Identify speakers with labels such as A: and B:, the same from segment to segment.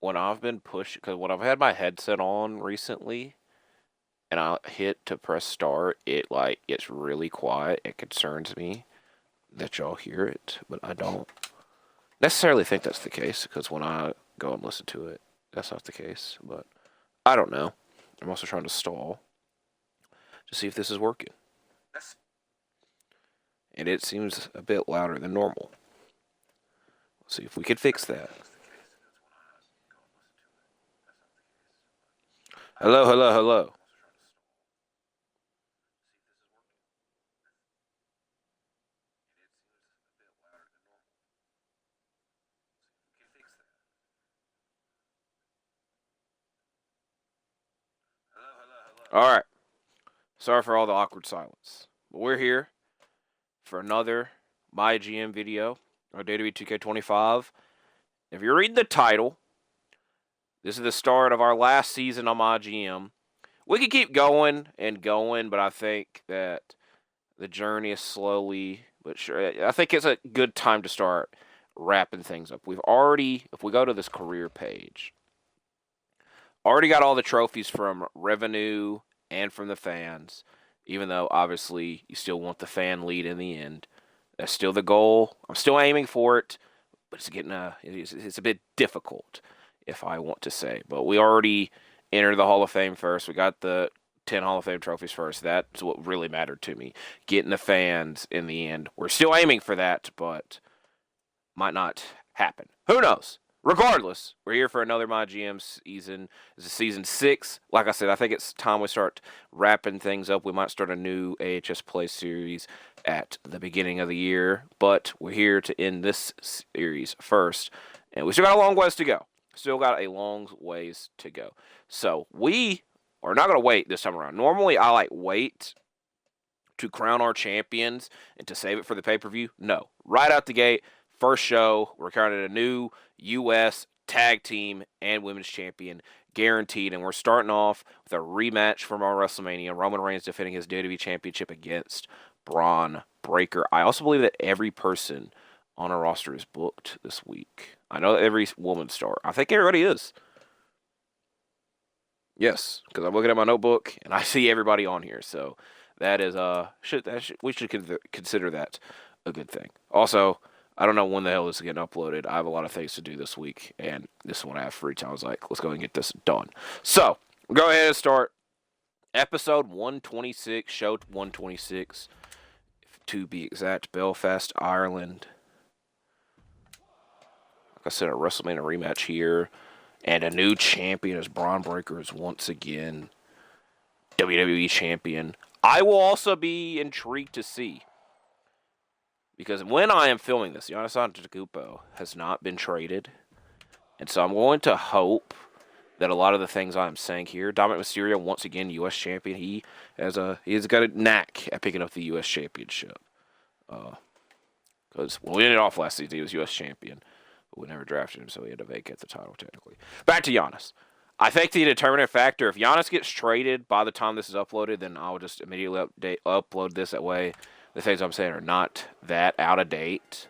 A: when I've been pushing, because when I've had my headset on recently, and I hit to press start, it like gets really quiet. It concerns me that y'all hear it, but I don't necessarily think that's the case because when I go and listen to it, that's not the case. But I don't know. I'm also trying to stall to see if this is working, and it seems a bit louder than normal. Let's see if we can fix that. Hello, hello, hello. All right. Sorry for all the awkward silence, but we're here for another My GM video on WWE 2K25. If you're reading the title, this is the start of our last season on My GM. We could keep going and going, but I think that the journey is slowly but sure. I think it's a good time to start wrapping things up. We've already, if we go to this career page, already got all the trophies from revenue and from the fans, even though obviously you still want the fan lead in the end. That's still the goal. I'm still aiming for it, but it's a bit difficult, if I want to say. But we already entered the Hall of Fame first. We got the 10 Hall of Fame trophies first. That's what really mattered to me. Getting the fans in the end. We're still aiming for that, but might not happen. Who knows? Regardless, we're here for another My GM season. This is season 6. Like I said, I think it's time we start wrapping things up. We might start a new AHS Play series at the beginning of the year, but we're here to end this series first, and we still got a long ways to go. Still got a long ways to go. So we are not going to wait this time around. Normally, I wait to crown our champions and to save it for the pay-per-view. No, right out the gate, first show, we're crowning a new U.S. tag team and women's champion guaranteed, and we're starting off with a rematch from our WrestleMania. Roman Reigns defending his WWE Championship against Bron Breakker. I also believe that every person on our roster is booked this week. I know that every woman star. I think everybody is. Yes, because I'm looking at my notebook and I see everybody on here. So that is we should consider that a good thing. Also, I don't know when the hell this is getting uploaded. I have a lot of things to do this week, and this one I have free time. I was like, let's go and get this done. So we'll go ahead and start episode 126, show 126, to be exact. Belfast, Ireland. Like I said, a WrestleMania rematch here. And a new champion as Bron Breakker is once again WWE champion. I will also be intrigued to see, because when I am filming this, Giannis Antetokounmpo has not been traded. And so I'm going to hope that a lot of the things I'm saying here, Dominic Mysterio, once again, U.S. champion, he's got a knack at picking up the U.S. championship. Because when we ended off last season, he was U.S. champion. But we never drafted him, so he had to vacate the title, technically. Back to Giannis. I think the determining factor, if Giannis gets traded by the time this is uploaded, then I'll just immediately upload this. That way, the things I'm saying are not that out of date.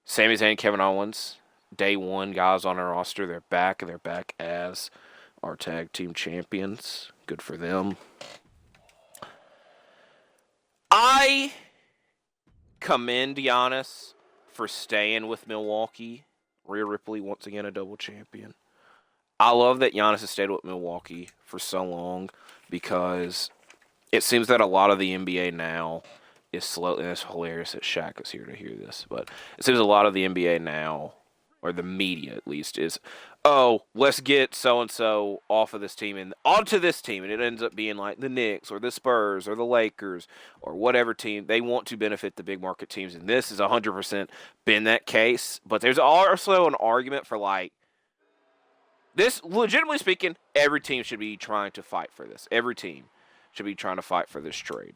A: Sami Zayn, Kevin Owens, day one guys on our roster. They're back, and they're back as our tag team champions. Good for them. I commend Giannis for staying with Milwaukee. Rhea Ripley, once again, a double champion. I love that Giannis has stayed with Milwaukee for so long, because it seems that a lot of the NBA now is slow. And it's hilarious that Shaq is here to hear this, but it seems a lot of the NBA now, or the media at least, is, oh, let's get so-and-so off of this team and onto this team. And it ends up being like the Knicks or the Spurs or the Lakers or whatever team. They want to benefit the big market teams, and this has 100% been that case. But there's also an argument for, this, legitimately speaking, every team should be trying to fight for this. Every team should be trying to fight for this trade.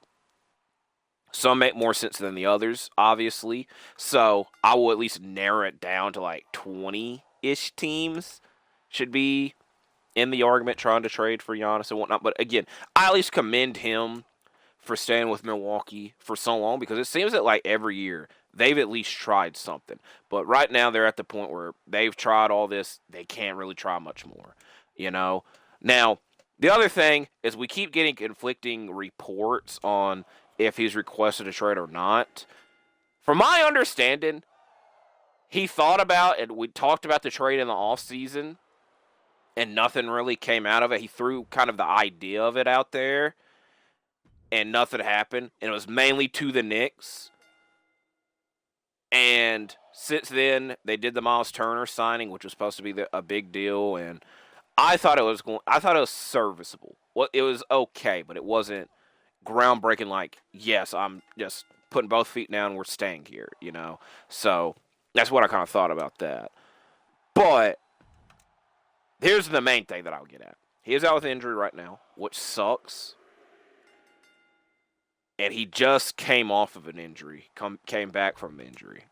A: Some make more sense than the others, obviously. So I will at least narrow it down to 20-ish teams should be in the argument trying to trade for Giannis and whatnot. But again, I at least commend him for staying with Milwaukee for so long, because it seems that every year they've at least tried something. But right now they're at the point where they've tried all this. They can't really try much more, you know? Now, the other thing is we keep getting conflicting reports on if he's requested a trade or not. From my understanding, he thought about and we talked about the trade in the offseason, and nothing really came out of it. He threw kind of the idea of it out there, and nothing happened. And it was mainly to the Knicks. And since then, they did the Miles Turner signing, which was supposed to be a big deal. And I thought it was serviceable. Well, it was okay, but it wasn't groundbreaking. Like, yes, I'm just putting both feet down. We're staying here, you know. So that's what I kind of thought about that. But here's the main thing that I'll get at. He is out with injury right now, which sucks. And he just came off of an injury, came back from an injury.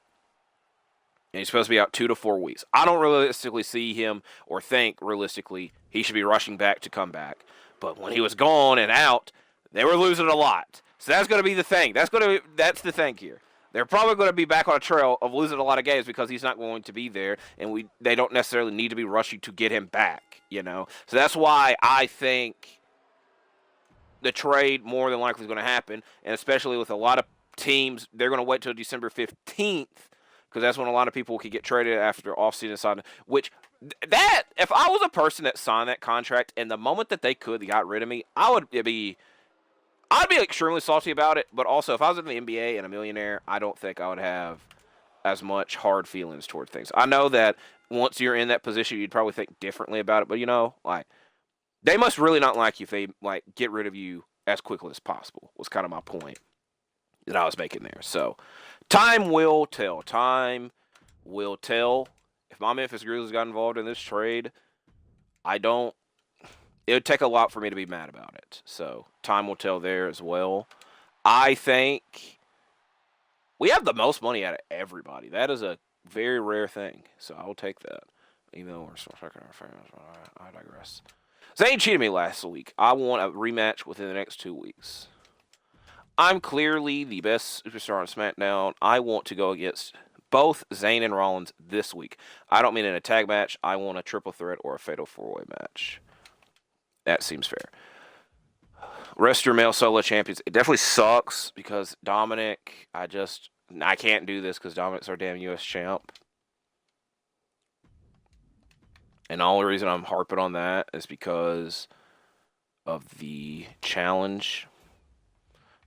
A: And he's supposed to be out 2 to 4 weeks. I don't realistically see him or think realistically he should be rushing back to come back. But when he was gone and out, they were losing a lot. So that's going to be the thing. That's the thing here. They're probably going to be back on a trail of losing a lot of games because he's not going to be there, and they don't necessarily need to be rushing to get him back, you know. So that's why I think the trade more than likely is going to happen, and especially with a lot of teams, they're going to wait till December 15th because that's when a lot of people can get traded after offseason signing. Which if I was a person that signed that contract, and the moment that they got rid of me, I'd be extremely salty about it. But also, if I was in the NBA and a millionaire, I don't think I would have as much hard feelings toward things. I know that once you're in that position, you'd probably think differently about it. But they must really not like you if they get rid of you as quickly as possible. Was kind of my point that I was making there. So, time will tell. Time will tell. If my Memphis Grizzlies got involved in this trade, it would take a lot for me to be mad about it. So, time will tell there as well. I think we have the most money out of everybody. That is a very rare thing. So, I will take that. Even though we're still checking our fans, I digress. Zayn cheated me last week. I want a rematch within the next 2 weeks. I'm clearly the best superstar on SmackDown. I want to go against both Zayn and Rollins this week. I don't mean in a tag match. I want a triple threat or a fatal 4-way match. That seems fair. Rest your male solo champions. It definitely sucks because Dominic, I can't do this because Dominic's our damn U.S. champ. And the only reason I'm harping on that is because of the challenge.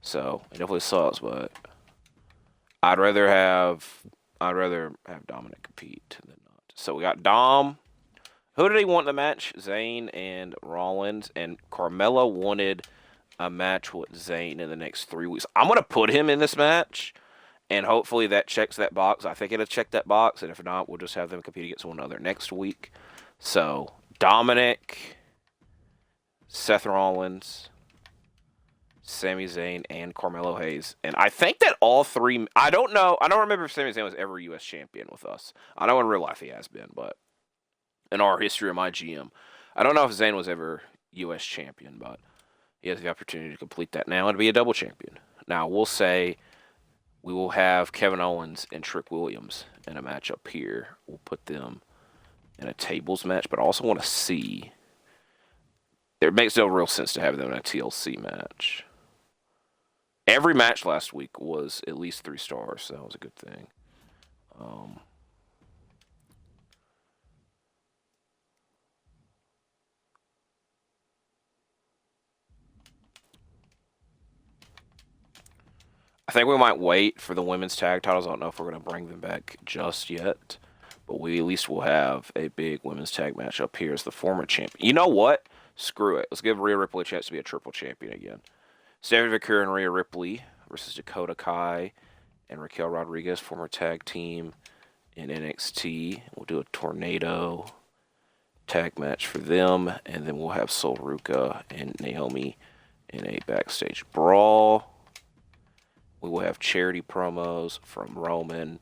A: So it definitely sucks, but I'd rather have Dominic compete than not. So we got Dom. Who did he want in the match? Zayn and Rollins. And Carmelo wanted a match with Zayn in the next 3 weeks. I'm going to put him in this match, and hopefully that checks that box. I think it'll check that box, and if not, we'll just have them compete against one another next week. So, Dominic, Seth Rollins, Sami Zayn, and Carmelo Hayes. And I think that all three... I don't remember if Sami Zayn was ever U.S. champion with us. I know in real life he has been, but in our history of my GM, I don't know if Zayn was ever U.S. champion, but he has the opportunity to complete that now and be a double champion. Now, we'll say we will have Kevin Owens and Trick Williams in a match up here. We'll put them in a tables match, but I also want to see. It makes no real sense to have them in a TLC match. Every match last week was at least 3 stars, so that was a good thing. I think we might wait for the women's tag titles. I don't know if we're going to bring them back just yet. But we at least will have a big women's tag match up here as the former champion. You know what? Screw it. Let's give Rhea Ripley a chance to be a triple champion again. Stephanie McCure and Rhea Ripley versus Dakota Kai and Raquel Rodriguez, former tag team in NXT. We'll do a tornado tag match for them. And then we'll have Sol Ruka and Naomi in a backstage brawl. We will have charity promos from Roman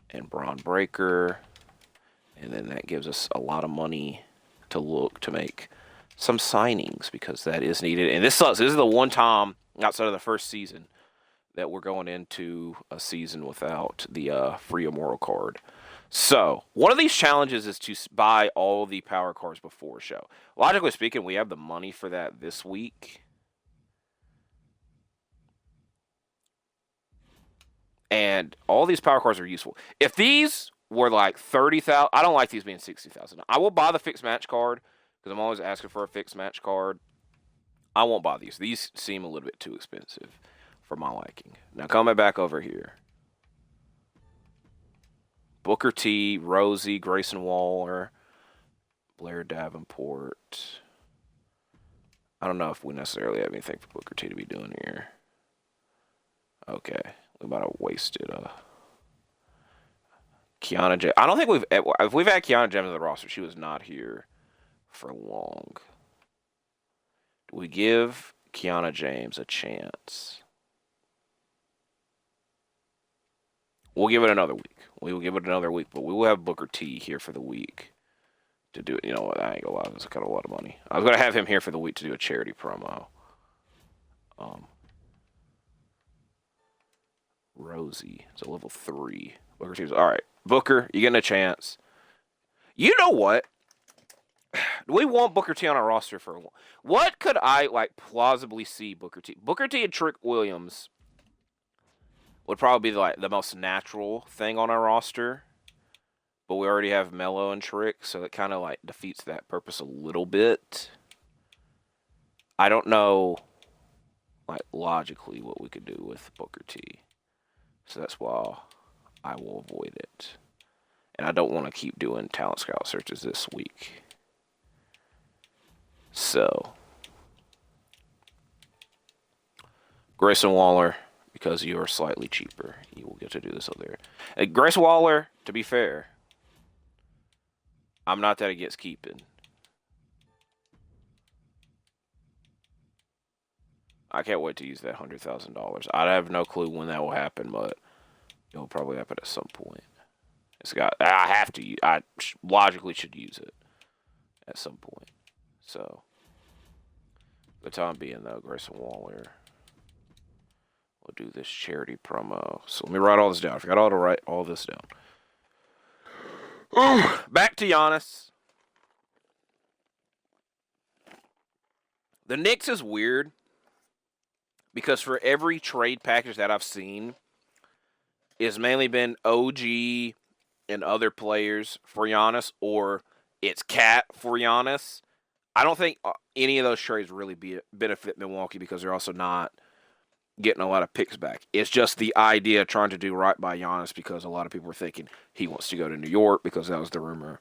A: and Bron Breakker. And then that gives us a lot of money to look to make some signings because that is needed. And this sucks. This is the one time outside of the first season that we're going into a season without the free immortal card. So, one of these challenges is to buy all the power cards before show. Logically speaking, we have the money for that this week. And all these power cards are useful. If these were like 30,000, I don't like these being 60,000. I will buy the fixed match card because I'm always asking for a fixed match card. I won't buy these. These seem a little bit too expensive for my liking. Now, coming back over here. Booker T, Rosie, Grayson Waller, Blair Davenport. I don't know if we necessarily have anything for Booker T to be doing here. Okay. We might have wasted Kiana James. I don't think if we've had Kiana James in the roster, she was not here for long. Do we give Kiana James a chance? We'll give it another week. We will give it another week, but we will have Booker T here for the week to do it. You know what? I ain't gonna lie, that's kind of a lot of money. I was gonna have him here for the week to do a charity promo. Rosie, it's a level 3. Booker T's all right. Booker, you getting a chance? You know what? We want Booker T on our roster for a while. What could I plausibly see Booker T? Booker T and Trick Williams would probably be the most natural thing on our roster. But we already have Melo and Trick, so it kind of defeats that purpose a little bit. I don't know logically what we could do with Booker T. So that's why I will avoid it. And I don't want to keep doing talent scout searches this week. So, Grayson Waller, because you are slightly cheaper, you will get to do this over there. And Grayson Waller, to be fair, I'm not that against keeping. I can't wait to use that $100,000. I have no clue when that will happen, but it will probably happen at some point. I have to. I logically should use it at some point. So, for the time being, though, Grayson Waller will do this charity promo. So let me write all this down. I forgot to write all this down. Back to Giannis. The Knicks is weird. Because for every trade package that I've seen, it's mainly been OG and other players for Giannis, or it's Cat for Giannis. I don't think any of those trades really benefit Milwaukee because they're also not getting a lot of picks back. It's just the idea of trying to do right by Giannis because a lot of people were thinking he wants to go to New York because that was the rumor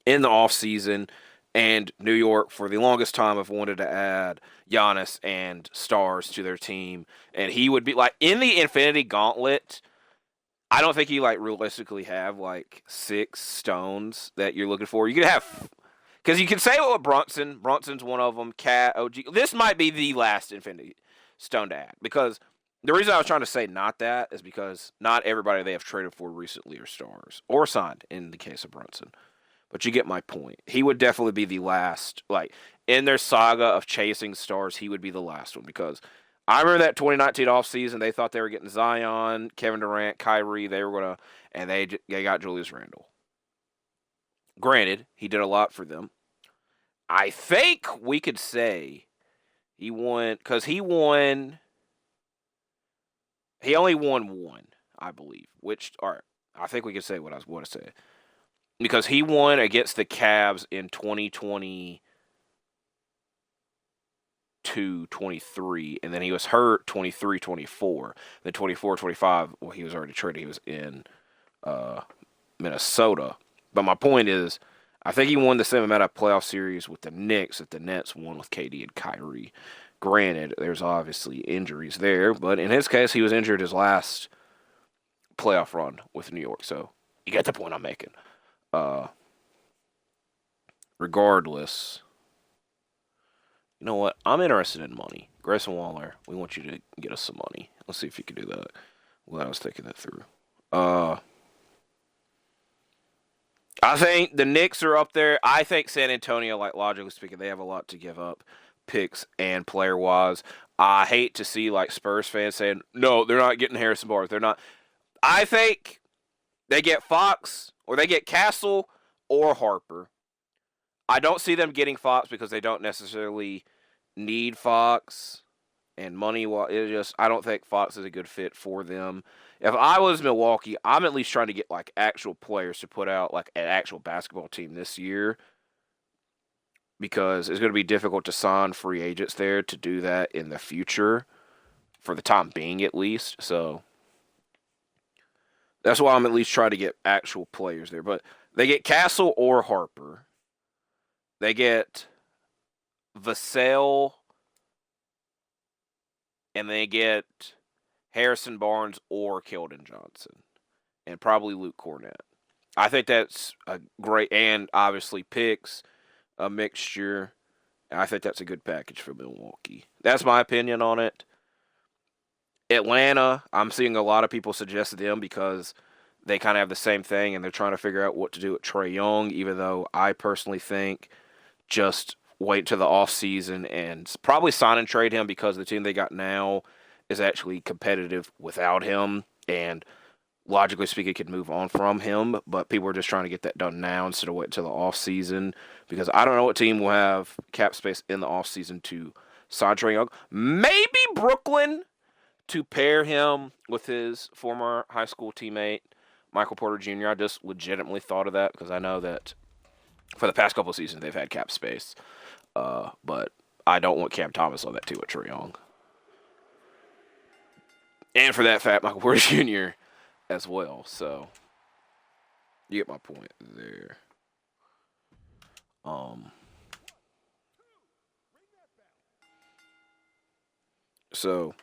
A: in the offseason. And New York, for the longest time, have wanted to add Giannis and stars to their team. And he would be, in the Infinity Gauntlet, I don't think you, realistically have, 6 stones that you're looking for. You could have, because you can say, Brunson. Brunson's one of them. Cat, OG. This might be the last Infinity Stone to add. Because the reason I was trying to say not that is because not everybody they have traded for recently are stars. Or signed, in the case of Brunson. But you get my point. He would definitely be the last, in their saga of chasing stars, he would be the last one. Because I remember that 2019 offseason, they thought they were getting Zion, Kevin Durant, Kyrie, they were going to, and they got Julius Randle. Granted, he did a lot for them. I think we could say he won, because he only won one, I believe. Which, all right, I think we could say what I want to say. Because he won against the Cavs in 2022-23, and then he was hurt 23-24. Then 24-25, well, he was already traded. He was in Minnesota. But my point is, I think he won the same amount of playoff series with the Knicks that the Nets won with KD and Kyrie. Granted, there's obviously injuries there, but in his case, he was injured his last playoff run with New York. So you get the point I'm making. Regardless, you know what? I'm interested in money. Grayson Waller, we want you to get us some money. Let's see if you can do that. Well, I was thinking that through. I think the Knicks are up there. I think San Antonio, logically speaking, they have a lot to give up. picks and player-wise. I hate to see like Spurs fans saying, no, they're not getting Harrison Barnes. They're not. I think they get Fox or they get Castle or Harper. I don't see them getting Fox because they don't necessarily need Fox and money. I don't think Fox is a good fit for them. If I was Milwaukee, I'm at least trying to get like actual players to put out like an actual basketball team this year, because it's going to be difficult to sign free agents there to do that in the future, for the time being at least. So that's why I'm at least trying to get actual players there. But they get Castle or Harper. They get Vassell, and they get Harrison Barnes or Keldon Johnson, and probably Luke Cornett. I think that's a great, and obviously picks, a mixture. I think that's a good package for Milwaukee. That's my opinion on it. Atlanta, I'm seeing a lot of people suggest them because they kind of have the same thing, and they're trying to figure out what to do with Trae Young, even though I personally think just wait to the offseason and probably sign and trade him, because the team they got now is actually competitive without him, and logically speaking could move on from him. But people are just trying to get that done now instead of waiting until the offseason, because I don't know what team will have cap space in the offseason to sign Trae Young. Maybe Brooklyn, to pair him with his former high school teammate, Michael Porter Jr. I just legitimately thought of that because I know that for the past couple of seasons they've had cap space. But I don't want Cam Thomas on that too with Trae Young. And for that fact, Michael Porter Jr. as well. So you get my point there. So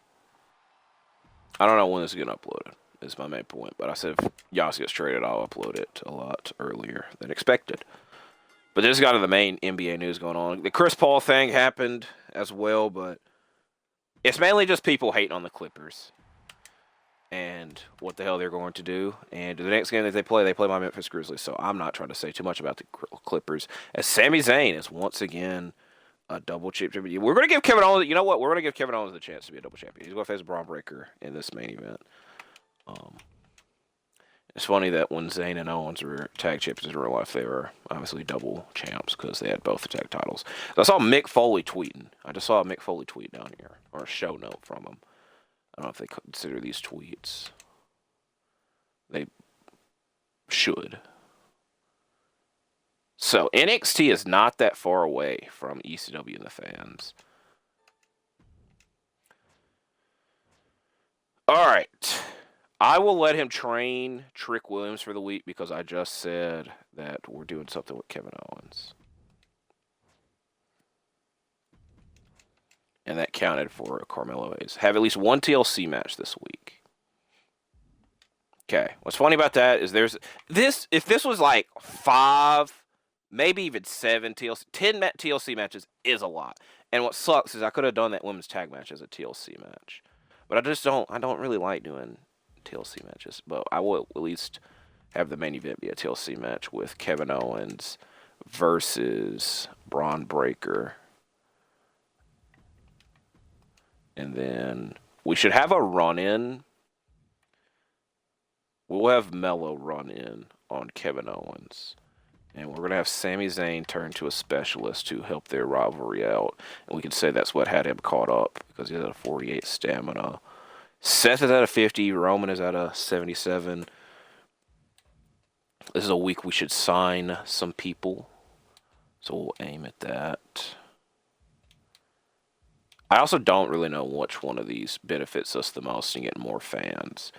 A: I don't know when this is getting uploaded, is my main point. But I said if Giannis gets traded, I'll upload it a lot earlier than expected. But there's got the main NBA news going on. The Chris Paul thing happened as well, but it's mainly just people hating on the Clippers and what the hell they're going to do. And the next game that they play my Memphis Grizzlies. So I'm not trying to say too much about the Clippers, as Sami Zayn is once again a double champion. We're going to give Kevin Owens, you know what? We're going to give Kevin Owens the chance to be a double champion. He's going to face Bron Breakker in this main event. It's funny that when Zayn and Owens were tag champions in real life, they were obviously double champs because they had both the tag titles. So I saw Mick Foley tweeting. I just saw a Mick Foley tweet down here, or a show note from him. I don't know if they consider these tweets. They should. So NXT is not that far away from ECW and the fans. All right. I will let him train Trick Williams for the week because I just said that we're doing something with Kevin Owens. And that counted for a Carmelo Hayes. Have at least one TLC match this week. Okay. What's funny about that is if this was like 5, maybe even 7 TLC, 10 TLC matches is a lot. And what sucks is I could have done that women's tag match as a TLC match. But I don't really like doing TLC matches, but I will at least have the main event be a TLC match with Kevin Owens versus Bron Breakker. And then we should have a run-in. We'll have Melo run in on Kevin Owens. And we're going to have Sami Zayn turn to a specialist to help their rivalry out. And we can say that's what had him caught up because he had a 48 stamina. Seth is at a 50. Roman is at a 77. This is a week we should sign some people. So we'll aim at that. I also don't really know which one of these benefits us the most in getting more fans.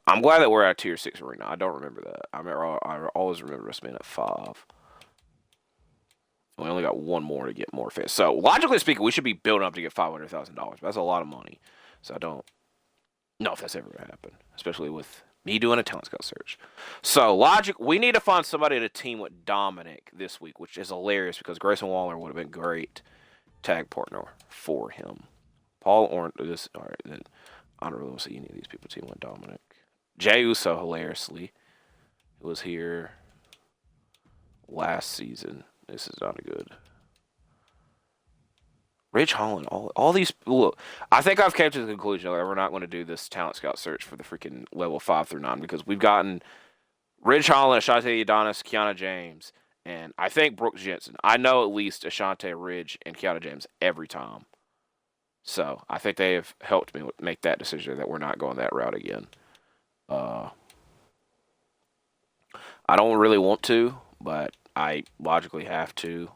A: I'm glad that we're at Tier 6 right now. I don't remember that. I always remember us being at 5. We only got one more to get more fans. So, logically speaking, we should be building up to get $500,000. But that's a lot of money. So, I don't know if that's ever going to happen. Especially with me doing a talent scout search. So, we need to find somebody to team with Dominic this week, which is hilarious because Grayson Waller would have been great tag partner for him. Paul Orton, all right, I don't really want to see any of these people team with Dominic. Jey Uso, hilariously, was here last season. This is not a good. Ridge Holland, all these. Look, I think I've came to the conclusion that we're not going to do this talent scout search for the freaking level 5 through 9 because we've gotten Ridge Holland, Ashante Adonis, Kiana James, and I think Brooks Jensen. I know at least Ashante, Ridge, and Kiana James every time. So I think they have helped me make that decision that we're not going that route again. I don't really want to, but I logically have to.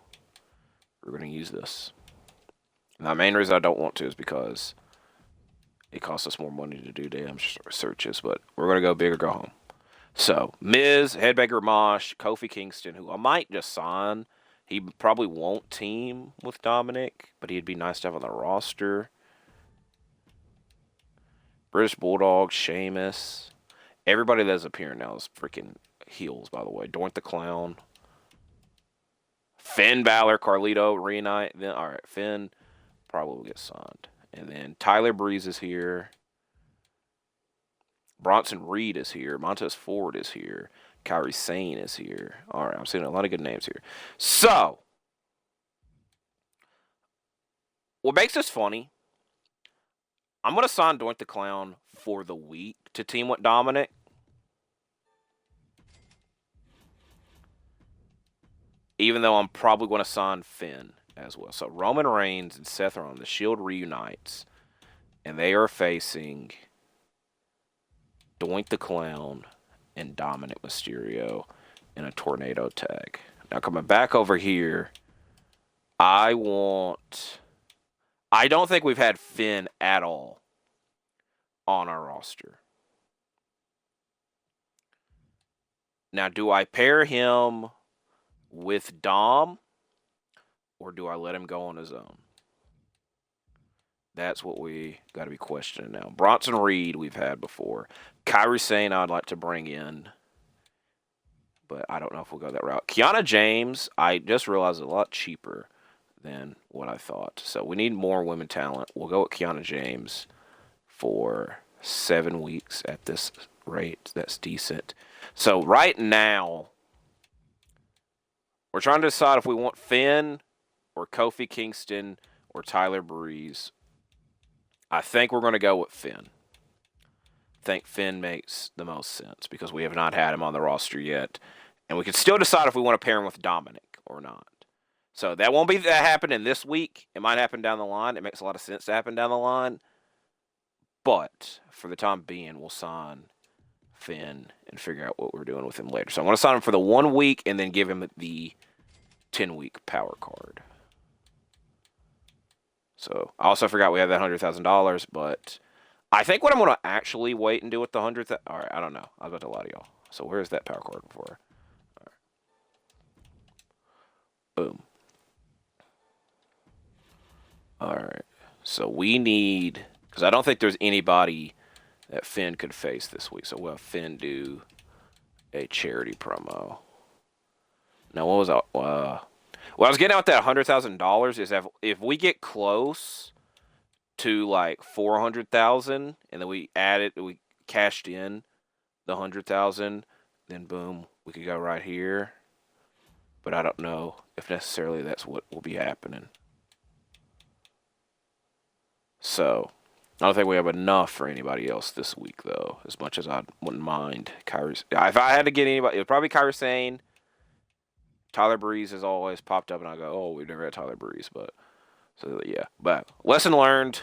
A: We're going to use this. And the main reason I don't want to is because it costs us more money to do damn searches, but we're going to go big or go home. So, Miz, Headbanger Mosh, Kofi Kingston, who I might just sign. He probably won't team with Dominic, but he'd be nice to have on the roster. British Bulldog, Sheamus. Everybody that's appearing now is freaking heels, by the way. Doink the Clown. Finn Balor, Carlito, Reunite. Then, all right, Finn probably will get signed. And then Tyler Breeze is here. Bronson Reed is here. Montez Ford is here. Kyrie Sane is here. All right, I'm seeing a lot of good names here. So, what makes this funny, I'm going to sign Doink the Clown for the week to team with Dominic. Even though I'm probably going to sign Finn as well. So, Roman Reigns and Seth Rollins, the Shield reunites. And they are facing Doink the Clown and Dominic Mysterio in a tornado tag. Now, coming back over here, I don't think we've had Finn at all on our roster. Now, do I pair him with Dom, or do I let him go on his own? That's what we got to be questioning now. Bronson Reed we've had before. Kyrie Sane I'd like to bring in, but I don't know if we'll go that route. Kiana James, I just realized, is a lot cheaper than what I thought. So we need more women talent. We'll go with Kiana James for 7 weeks at this rate. That's decent. So right now, we're trying to decide if we want Finn or Kofi Kingston or Tyler Breeze. I think we're going to go with Finn. I think Finn makes the most sense because we have not had him on the roster yet. And we can still decide if we want to pair him with Dominic or not. So that won't be that happening this week. It might happen down the line. It makes a lot of sense to happen down the line. But for the time being, we'll sign Finn and figure out what we're doing with him later. So I'm going to sign him for the 1 week and then give him the 10-week power card. So I also forgot we have that $100,000, but I think what I'm going to actually wait and do with the 100,000. All right, I don't know. I was about to lie to y'all. So where's that power card for? All right. Boom. All right. So we need, because I don't think there's anybody that Finn could face this week. So we'll have Finn do a charity promo. Now, what was that? What I was getting at that $100,000 is if we get close to like 400,000 and then we cashed in the 100,000, then boom, we could go right here. But I don't know if necessarily that's what will be happening. So I don't think we have enough for anybody else this week, though, as much as I wouldn't mind. If I had to get anybody, it would probably be Kyrie Sane. Tyler Breeze has always popped up, and I go, oh, we've never had Tyler Breeze. But, so, yeah. But, lesson learned,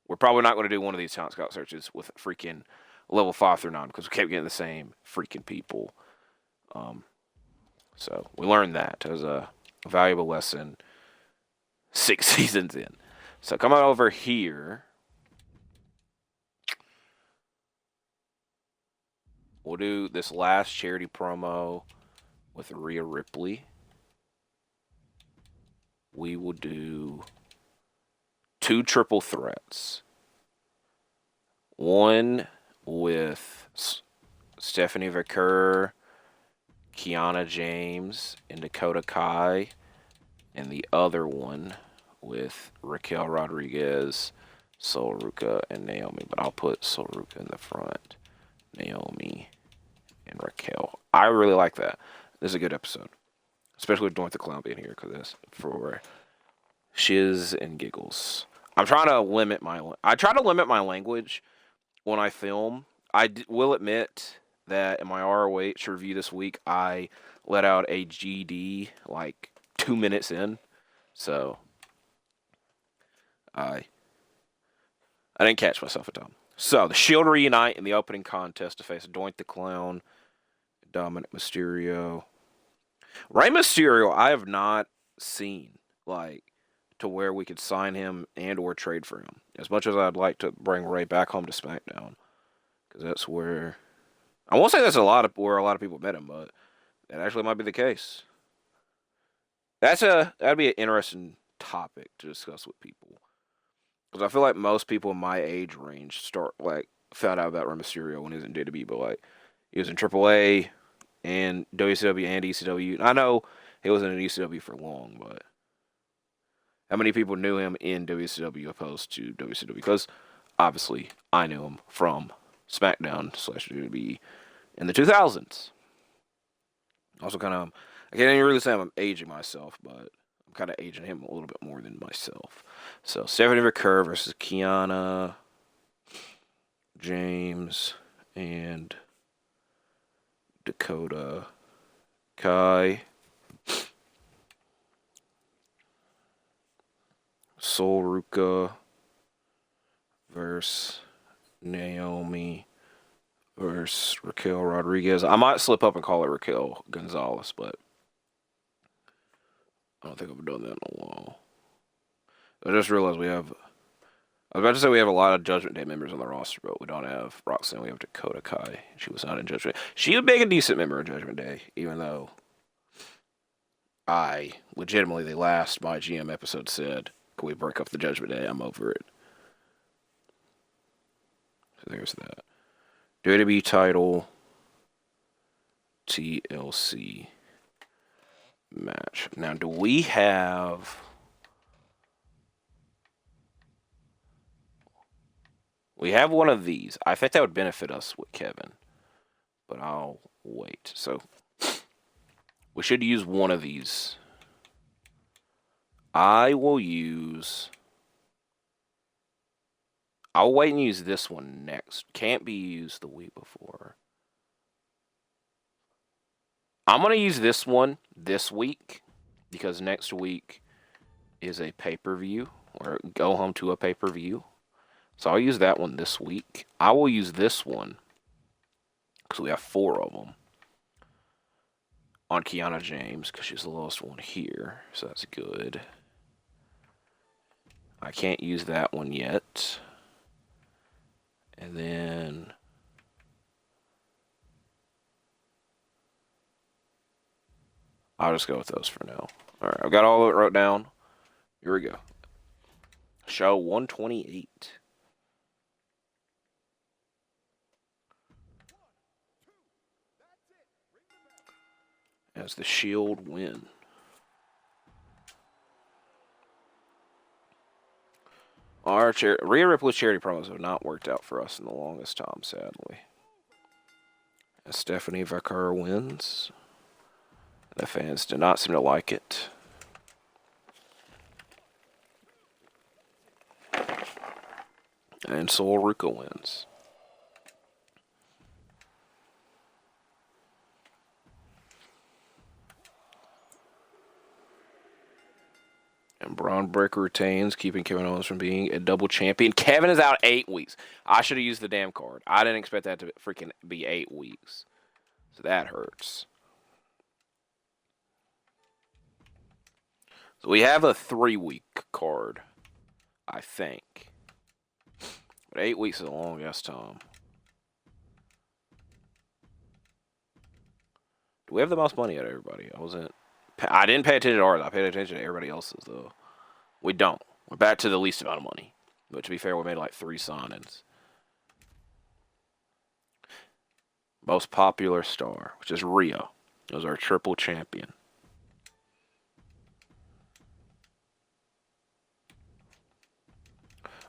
A: we're probably not going to do one of these talent scout searches with freaking level 5 through 9 because we kept getting the same freaking people. So, we learned that as a valuable lesson 6 seasons in. So, come on over here. We'll do this last charity promo with Rhea Ripley. We will do 2 triple threats. One with Stephanie Vaquer, Kiana James, and Dakota Kai. And the other one with Raquel Rodriguez, Sol Ruca, and Naomi. But I'll put Sol Ruca in the front. Naomi and Raquel. I really like that. This is a good episode. Especially with Doink the Clown being here because that's for shiz and giggles. I'm trying to limit I try to limit my language when I film. Will admit that in my ROH review this week, I let out a GD like 2 minutes in, so I didn't catch myself at time. So the Shield reunite in the opening contest to face Doink the Clown, Dominic Mysterio. Rey Mysterio, I have not seen like to where we could sign him and or trade for him. As much as I'd like to bring Rey back home to SmackDown, because that's where I won't say that's where a lot of people met him, but that actually might be the case. That'd be an interesting topic to discuss with people, because I feel like most people in my age range found out about Rey Mysterio when he was in WWE, but like he was in AAA and WCW and ECW. I know he wasn't in ECW for long, but how many people knew him in WCW opposed to WCW? Because obviously I knew him from SmackDown / WWE in the 2000s. Also, I can't even really say I'm aging myself, but I'm kind of aging him a little bit more than myself. So Stephanie McCurr versus Kiana James and Dakota Kai. Sol Ruka versus Naomi versus Raquel Rodriguez. I might slip up and call it Raquel Gonzalez, but I don't think I've done that in a while. I just realized I was about to say we have a lot of Judgment Day members on the roster, but we don't have Roxanne. We have Dakota Kai. She was not in Judgment Day. She would make a decent member of Judgment Day, even though I legitimately, the last My GM episode said, can we break up the Judgment Day? I'm over it. So there's that. WWE title TLC match. Now, do we have... We have one of these. I think that would benefit us with Kevin, but I'll wait. So, we should use one of these. I'll wait and use this one next. Can't be used the week before. I'm going to use this one this week because next week is a pay-per-view, or go home to a pay-per-view. So I'll use that one this week. I will use this one, because we have 4 of them, on Kiana James, because she's the lowest one here. So that's good. I can't use that one yet. And then... I'll just go with those for now. Alright, I've got all of it wrote down. Here we go. Show 128. As the Shield win. Our Rhea Ripley's charity promos have not worked out for us in the longest time, sadly. As Stephanie McCurr wins. The fans do not seem to like it. And Sol Ruka wins. And Bron Breakker retains, keeping Kevin Owens from being a double champion. Kevin is out 8 weeks. I should have used the damn card. I didn't expect that to freaking be 8 weeks. So that hurts. So we have a 3-week card, I think. But 8 weeks is a long ass time. Do we have the most money out of everybody? I didn't pay attention to ours. I paid attention to everybody else's, though. We don't. We're back to the least amount of money. But to be fair, we made like 3 signings. Most popular star, which is Rhea. It was our triple champion.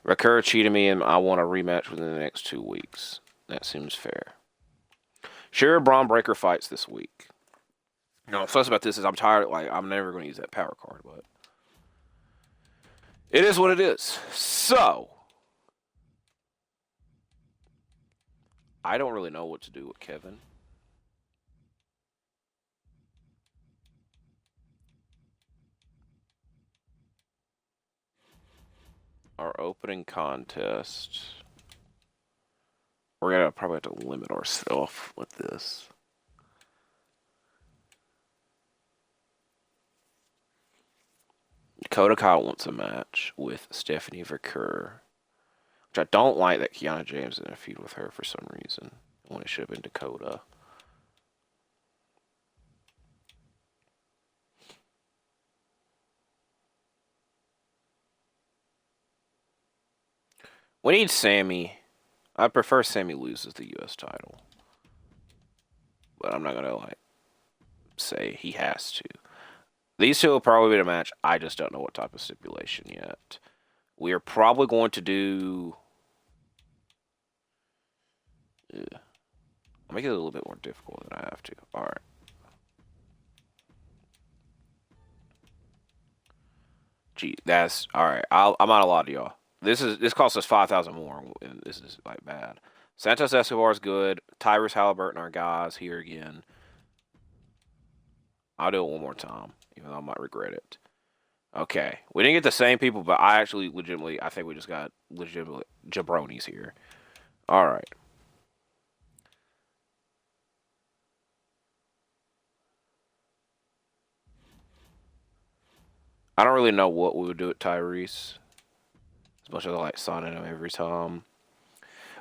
A: Recur cheated me, and I want a rematch within the next 2 weeks. That seems fair. Sure, Bron Breakker fights this week. You know, what's about this is I'm tired. Like, I'm never going to use that power card, but It is what it is. So, I don't really know what to do with Kevin. Our opening contest. We're gonna probably have to limit ourselves with this. Dakota Kai wants a match with Stephanie Verker, which I don't like that Kiana James is in a feud with her for some reason when it should have been Dakota. We need Sami. I prefer Sami loses the U.S. title, but I'm not gonna like say he has to. These two will probably be the match. I just don't know what type of stipulation yet. We are probably going to do. I'll make it a little bit more difficult than I have to. All right. Gee, that's all right. I'm out a lot of y'all. This costs us 5,000 more, and this is like bad. Santos Escobar is good. Tyrese Halliburton, our guys here again. I'll do it one more time, even though I might regret it. Okay, we didn't get the same people, but I think we just got legitimate jabronis here. All right. I don't really know what we would do at Tyrese, as much as I like signing him every time.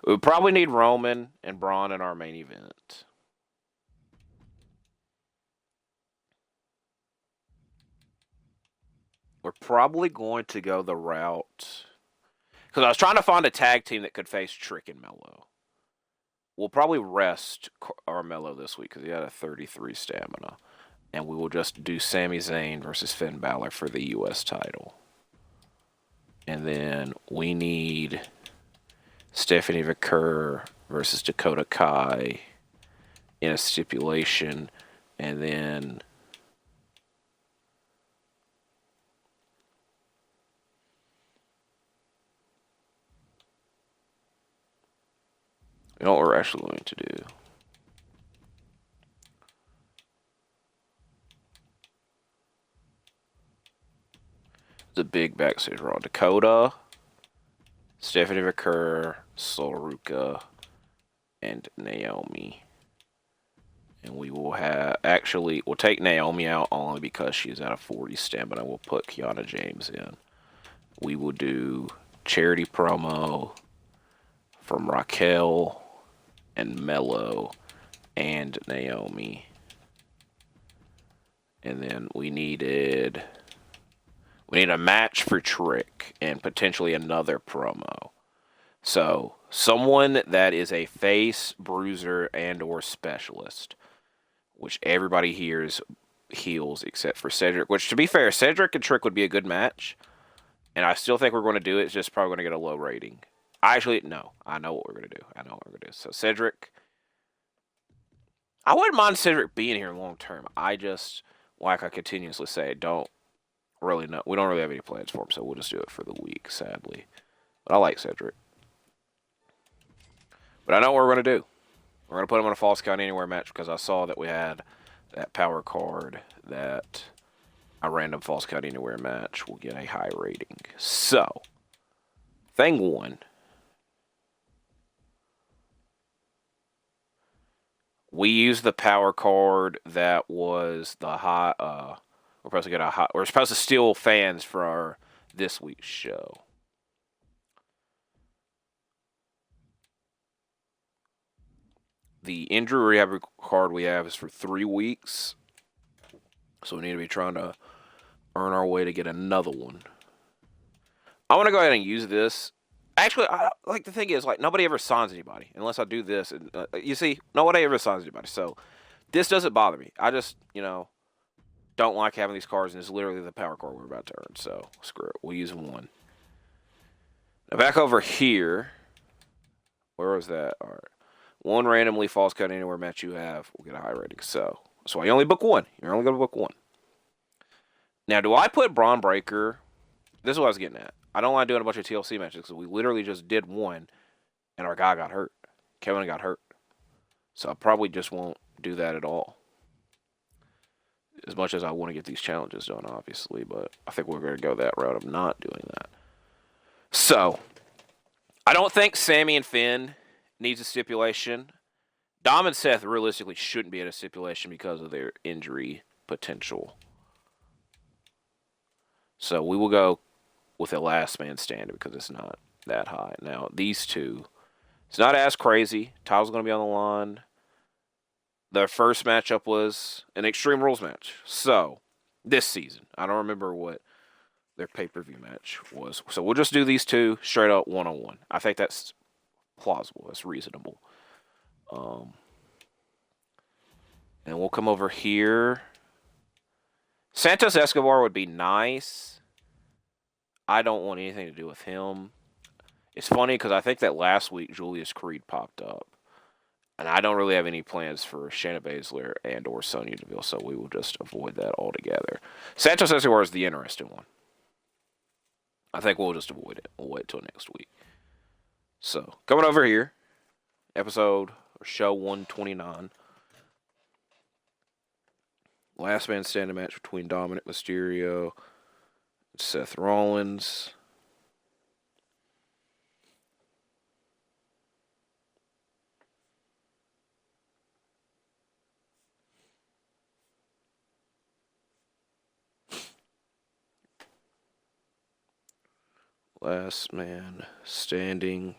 A: We would probably need Roman and Bron in our main event. We're probably going to go the route, because I was trying to find a tag team that could face Trick and Mello. We'll probably rest Carmelo this week because he had a 33 stamina. And we will just do Sami Zayn versus Finn Balor for the U.S. title. And then we need Stephanie Verker versus Dakota Kai in a stipulation. And then you know what we're actually going to do? The big backstage Raw. Dakota, Stephanie Verker, Soruka, and Naomi. And we will we'll take Naomi out only because she's at a 40 stamina. We'll put Kiana James in. We will do charity promo from Raquel and Mello and Naomi. And then we need a match for Trick and potentially another promo. So, someone that is a face, bruiser, and or specialist, which everybody here is heels except for Cedric, which to be fair, Cedric and Trick would be a good match. And I still think we're going to do it. It's just probably going to get a low rating. No. I know what we're going to do. So, Cedric. I wouldn't mind Cedric being here long term. I just, like I continuously say, don't really know. We don't really have any plans for him, so we'll just do it for the week, sadly. But I like Cedric. But I know what we're going to do. We're going to put him in a Falls Count Anywhere match because I saw that we had that power card that a random Falls Count Anywhere match will get a high rating. So, thing one. We use the power card that was the high. We're supposed to steal fans for this week's show. The injury rehab card we have is for 3 weeks. So we need to be trying to earn our way to get another one. I want to go ahead and use this. Actually, the thing is, nobody ever signs anybody unless I do this. And you see, nobody ever signs anybody. So this doesn't bother me. I just, don't like having these cards, and it's literally the power card we're about to earn. So screw it. We'll use one. Now back over here. Where was that? All right. One randomly Falls Count Anywhere match you have will get a high rating. So that's why you only book one. You're only going to book one. Now, do I put Bron Breakker? This is what I was getting at. I don't like doing a bunch of TLC matches because we literally just did one, and our guy got hurt. Kevin got hurt. So I probably just won't do that at all. As much as I want to get these challenges done, obviously, but I think we're going to go that route of not doing that. So, I don't think Sami and Finn needs a stipulation. Dom and Seth realistically shouldn't be in a stipulation because of their injury potential. So we will go with a last man standing because it's not that high. Now, these two, it's not as crazy. Title's going to be on the line. Their first matchup was an Extreme Rules match. So, this season, I don't remember what their pay-per-view match was. So, we'll just do these two straight up one-on-one. I think that's plausible. That's reasonable. And we'll come over here. Santos Escobar would be nice. I don't want anything to do with him. It's funny because I think that last week Julius Creed popped up. And I don't really have any plans for Shayna Baszler and or Sonya Deville, so we will just avoid that altogether. Santos Escobar is the interesting one. I think we'll just avoid it. We'll wait till next week. So, coming over here, episode or show 129. Last man standing match between Dominic Mysterio and Seth Rollins. Last man standing.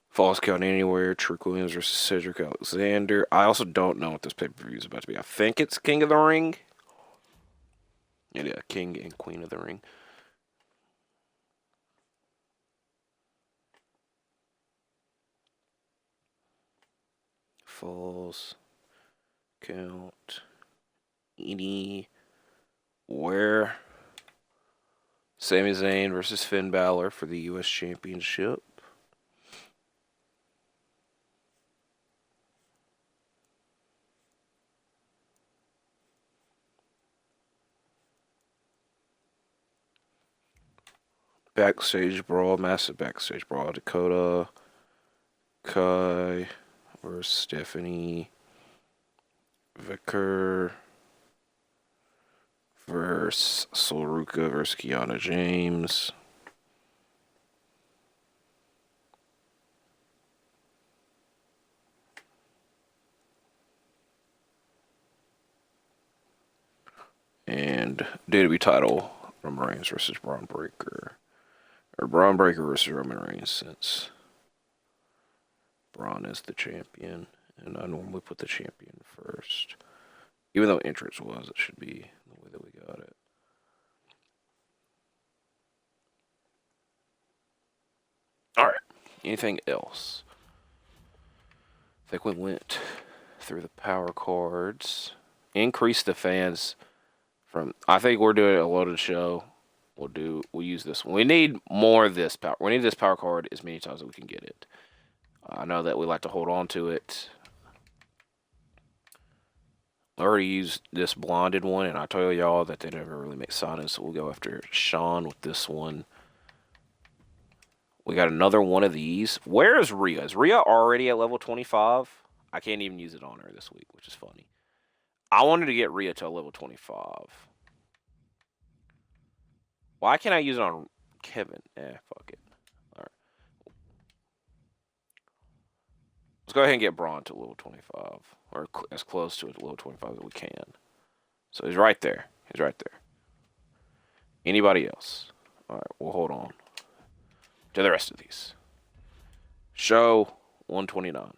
A: Falls Count Anywhere. Trick Williams versus Cedric Alexander. I also don't know what this pay-per-view is about to be. I think it's King of the Ring. Yeah, King and Queen of the Ring. Falls Count Anywhere. Sami Zayn versus Finn Balor for the U.S. Championship. Backstage brawl, massive backstage brawl. Dakota Kai versus Stephanie Vicker versus Solruka versus Kiana James. And WWE title, Roman Reigns versus Bron Breakker. Or Bron Breakker versus Roman Reigns, since Bron is the champion. And I normally put the champion first. Even though entrance was, it should be the way that we got it. Alright. Anything else? I think we went through the power cards. Increase the fans from... I think we're doing a loaded show. We'll use this one. We need more of this power. We need this power card as many times as we can get it. I know that we like to hold on to it. I already used this blonded one, and I told y'all that they never really make signings, so we'll go after Sean with this one. We got another one of these. Where is Rhea? Is Rhea already at level 25? I can't even use it on her this week, which is funny. I wanted to get Rhea to a level 25. Why can't I use it on Kevin? Fuck it. Alright. Let's go ahead and get Braun to level 25. Or as close to level 25 as we can. So he's right there. He's right there. Anybody else? Alright, we'll hold on to the rest of these. Show 129.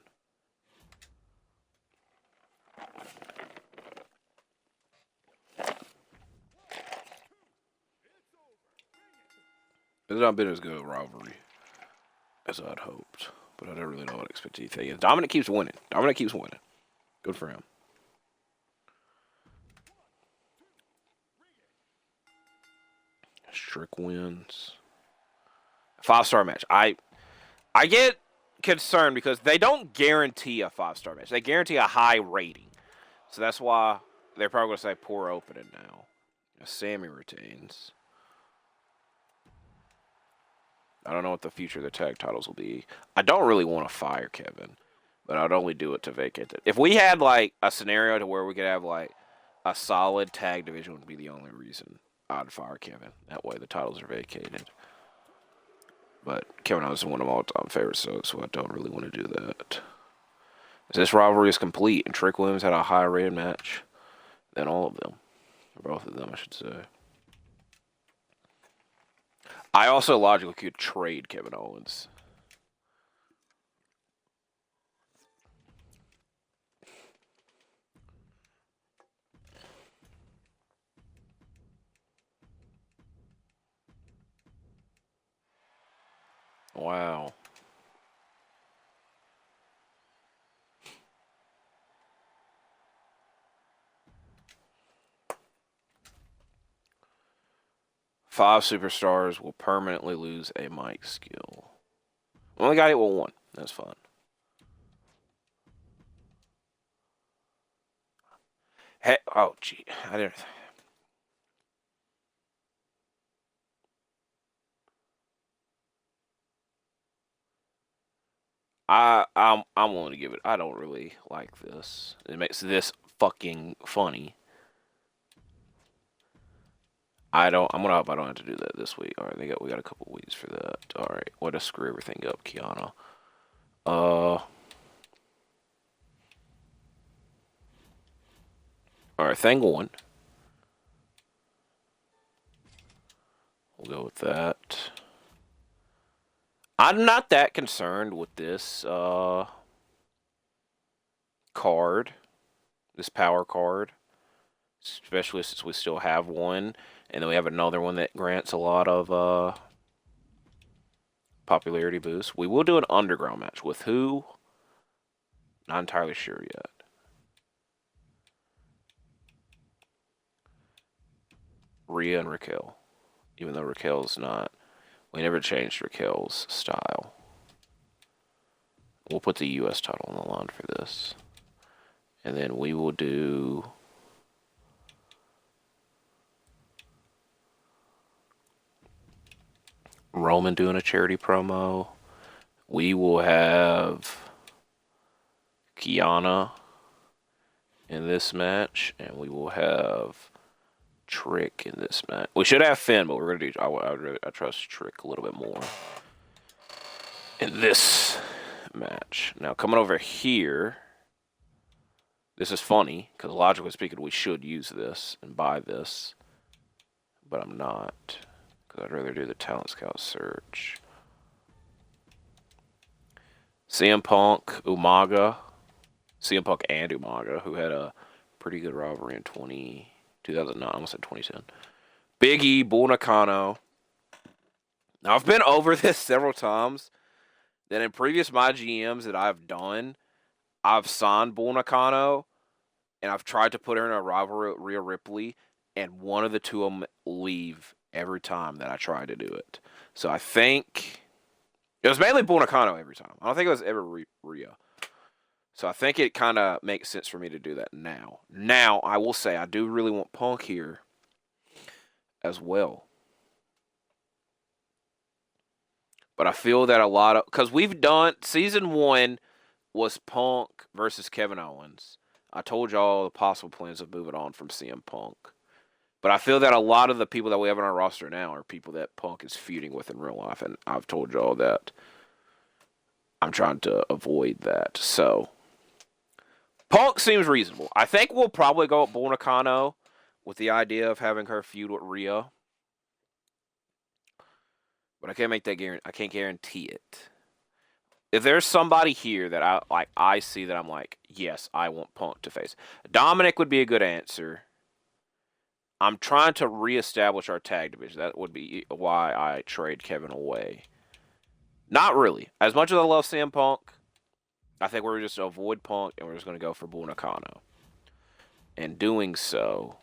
A: It's not been as good a rivalry as I'd hoped, but I don't really know what to expect anything. Dominic keeps winning. Dominic keeps winning. Good for him. Strick wins. 5-star match. I get concerned because they don't guarantee a 5-star match. They guarantee a high rating. So that's why they're probably going to say poor opening now. Sami retains. I don't know what the future of the tag titles will be. I don't really want to fire Kevin, but I'd only do it to vacate it. If we had like a scenario to where we could have like a solid tag division, would be the only reason I'd fire Kevin. That way the titles are vacated. But Kevin Owens is one of my all-time favorites, so I don't really want to do that. This rivalry is complete, and Trick Williams had a higher rated match than all of them. Or both of them, I should say. I also logically could trade Kevin Owens. Wow. Five superstars will permanently lose a mic skill. We only got hit with one. That's fine. Hey, oh, gee. I didn't. I'm willing to give it. I don't really like this. It makes this fucking funny. I'm gonna hope I don't have to do that this week. All right, we got a couple weeks for that. All right, way to screw everything up, Kiana. All right, thing one. We'll go with that. I'm not that concerned with this card, this power card, especially since we still have one, and then we have another one that grants a lot of popularity boost. We will do an underground match with who? Not entirely sure yet. Rhea and Raquel, even though Raquel's not. We never changed Raquel's style. We'll put the U.S. title on the line for this. And then we will do... Roman doing a charity promo. We will have Kiana in this match. And we will have Trick in this match. We should have Finn, but we're going to do... I trust Trick a little bit more in this match. Now, coming over here, this is funny, because logically speaking, we should use this and buy this, but I'm not, because I'd rather do the Talent Scout search. CM Punk, Umaga, CM Punk and Umaga, who had a pretty good rivalry in 2009, I almost said 2010. Big E, Bull Nakano. Now, I've been over this several times, that in previous my GMs that I've done, I've signed Bull Nakano, and I've tried to put her in a rivalry with Rhea Ripley, and one of the two of them leave every time that I try to do it. So I think it was mainly Bull Nakano every time. I don't think it was ever Rhea. So I think it kind of makes sense for me to do that now. Now, I will say I do really want Punk here as well. But I feel that a lot of... Because we've done... Season 1 was Punk versus Kevin Owens. I told y'all the possible plans of moving on from CM Punk. But I feel that a lot of the people that we have on our roster now are people that Punk is feuding with in real life. And I've told y'all that I'm trying to avoid that. So, Punk seems reasonable. I think we'll probably go with Bull Nakano with the idea of having her feud with Rhea. But I can't make that guarantee. I can't guarantee it. If there's somebody here that I see that I'm like, yes, I want Punk to face. Dominic would be a good answer. I'm trying to reestablish our tag division. That would be why I trade Kevin away. Not really. As much as I love CM Punk, I think we're just to avoid Punk and we're just going to go for Bull Nakano. And doing so,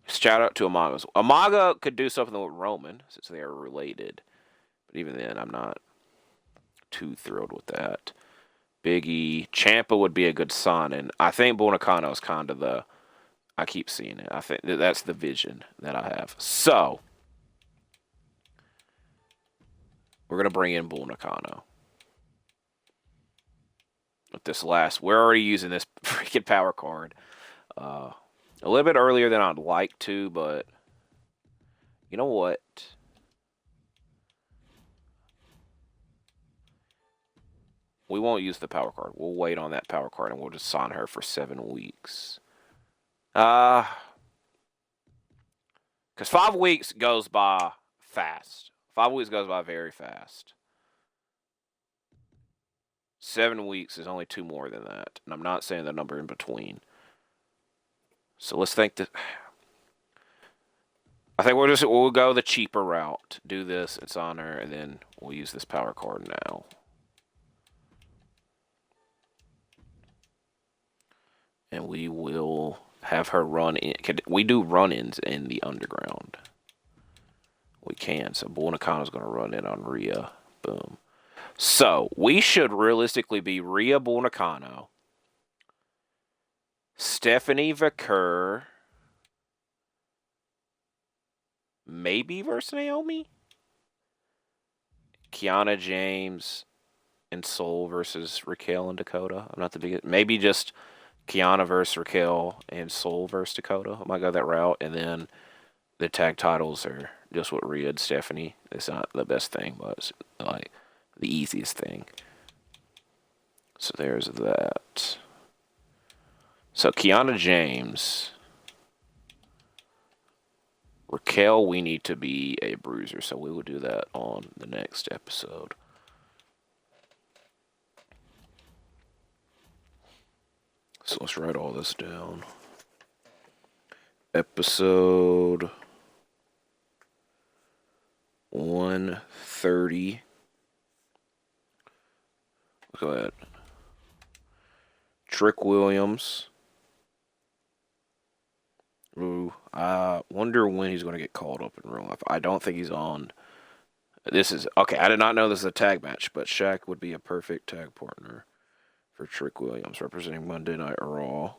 A: shout out to Umaga. Umaga could do something with Roman since they are related. But even then, I'm not too thrilled with that. Big E. Ciampa would be a good sign. And I think Bull Nakano is kind of the I keep seeing it. I think that's the vision that I have. So, we're going to bring in Bull Nakano. With this we're already using this freaking power card. A little bit earlier than I'd like to, but you know what? We won't use the power card. We'll wait on that power card and we'll just sign her for 7 weeks. Because 5 weeks goes by fast. 5 weeks goes by very fast. 7 weeks is only 2 more than that. And I'm not saying the number in between. So let's think that. I think we'll go the cheaper route. Do this, it's on her, and then we'll use this power card now. And we will have her run in. We do run-ins in the underground. We can. So Bull Nakano's going to run in on Rhea. Boom. So we should realistically be Rhea, Bull Nakano, Stephanie Vaquer, maybe versus Naomi, Kiana James, and Soul versus Raquel and Dakota. I'm not the biggest. Maybe just Kiana versus Raquel and Soul versus Dakota. I might go that route, and then the tag titles are just with Rhea and Stephanie. It's not the best thing, but it's like the easiest thing. So there's that. So Kiana James, Raquel, we need to be a bruiser, so we will do that on the next episode. So let's write all this down. Episode 130. Look at that. Trick Williams. Ooh, I wonder when he's going to get called up in real life. I don't think he's on. This is okay. I did not know this is a tag match, but Shaq would be a perfect tag partner for Trick Williams, representing Monday Night Raw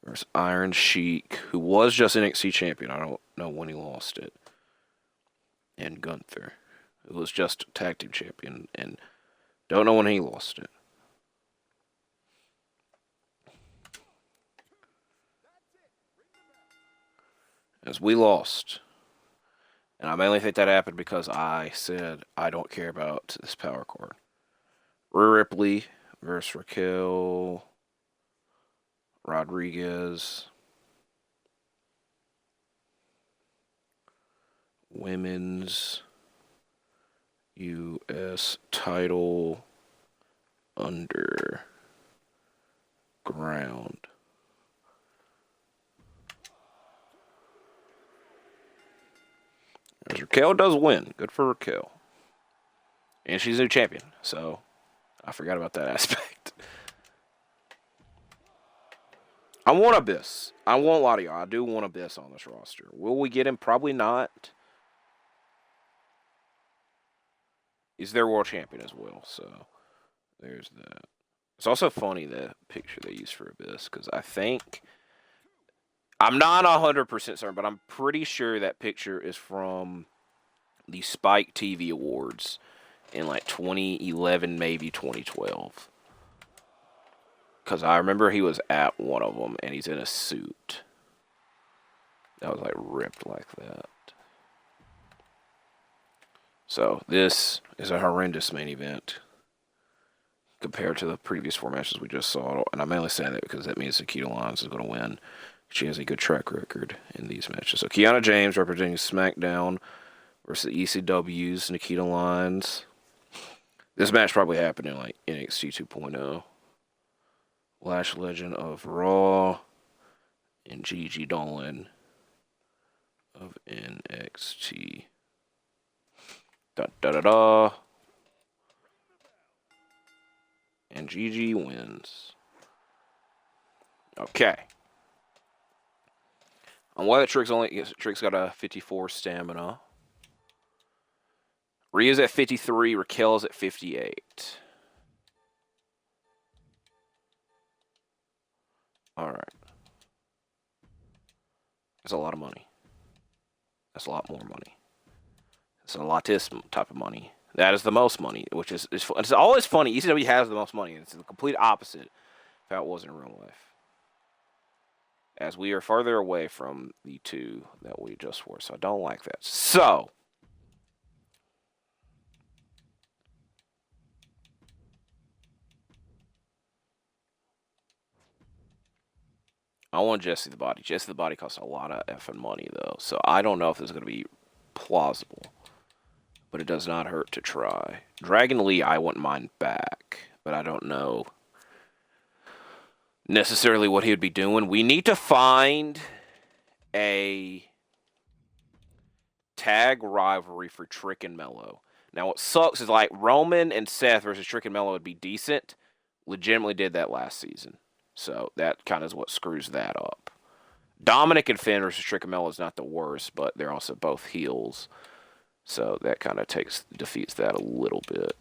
A: versus Iron Sheik, who was just NXT champion. I don't know when he lost it. And Gunther, who was just tag team champion, and don't know when he lost it. As we lost. And I mainly think that happened because I said I don't care about this power card. Rhea Ripley versus Raquel Rodriguez. Women's U.S. title underground. As Raquel does win. Good for Raquel. And she's a new champion, so I forgot about that aspect. I want Abyss. I won't lie to y'all. I do want Abyss on this roster. Will we get him? Probably not. He's their world champion as well, so there's that. It's also funny, the picture they use for Abyss, because I think... I'm not 100% certain, but I'm pretty sure that picture is from the Spike TV Awards in like 2011, maybe 2012. Because I remember he was at one of them, and he's in a suit. That was like ripped like that. So this is a horrendous main event compared to the previous 4 matches we just saw. And I'm mainly saying that because that means Nikita Lyons is going to win. She has a good track record in these matches. So Kiana James representing SmackDown versus the ECW's Nikita Lyons. This match probably happened in like NXT 2.0. Lash Legend of Raw and Gigi Dolan of NXT. Da da da da. And Gigi wins. Okay. On why the Trick's got a 54 stamina. Rhea's at 53, Raquel's at 58. Alright. That's a lot of money. That's a lot more money. It's a lot this type of money. That is the most money, which is it's always funny. ECW has the most money, and it's the complete opposite of how it was in real life. As we are further away from the two that we just were, so I don't like that. So, I want Jesse the Body. Jesse the Body costs a lot of effing money, though, so I don't know if this is going to be plausible. But it does not hurt to try. Dragon Lee, I wouldn't mind back, but I don't know necessarily what he would be doing. We need to find a tag rivalry for Trick and Mello. Now, what sucks is like Roman and Seth versus Trick and Mello would be decent. Legitimately did that last season. So that kind of is what screws that up. Dominic and Finn versus Trick and Mello is not the worst, but they're also both heels. So that kind of defeats that a little bit.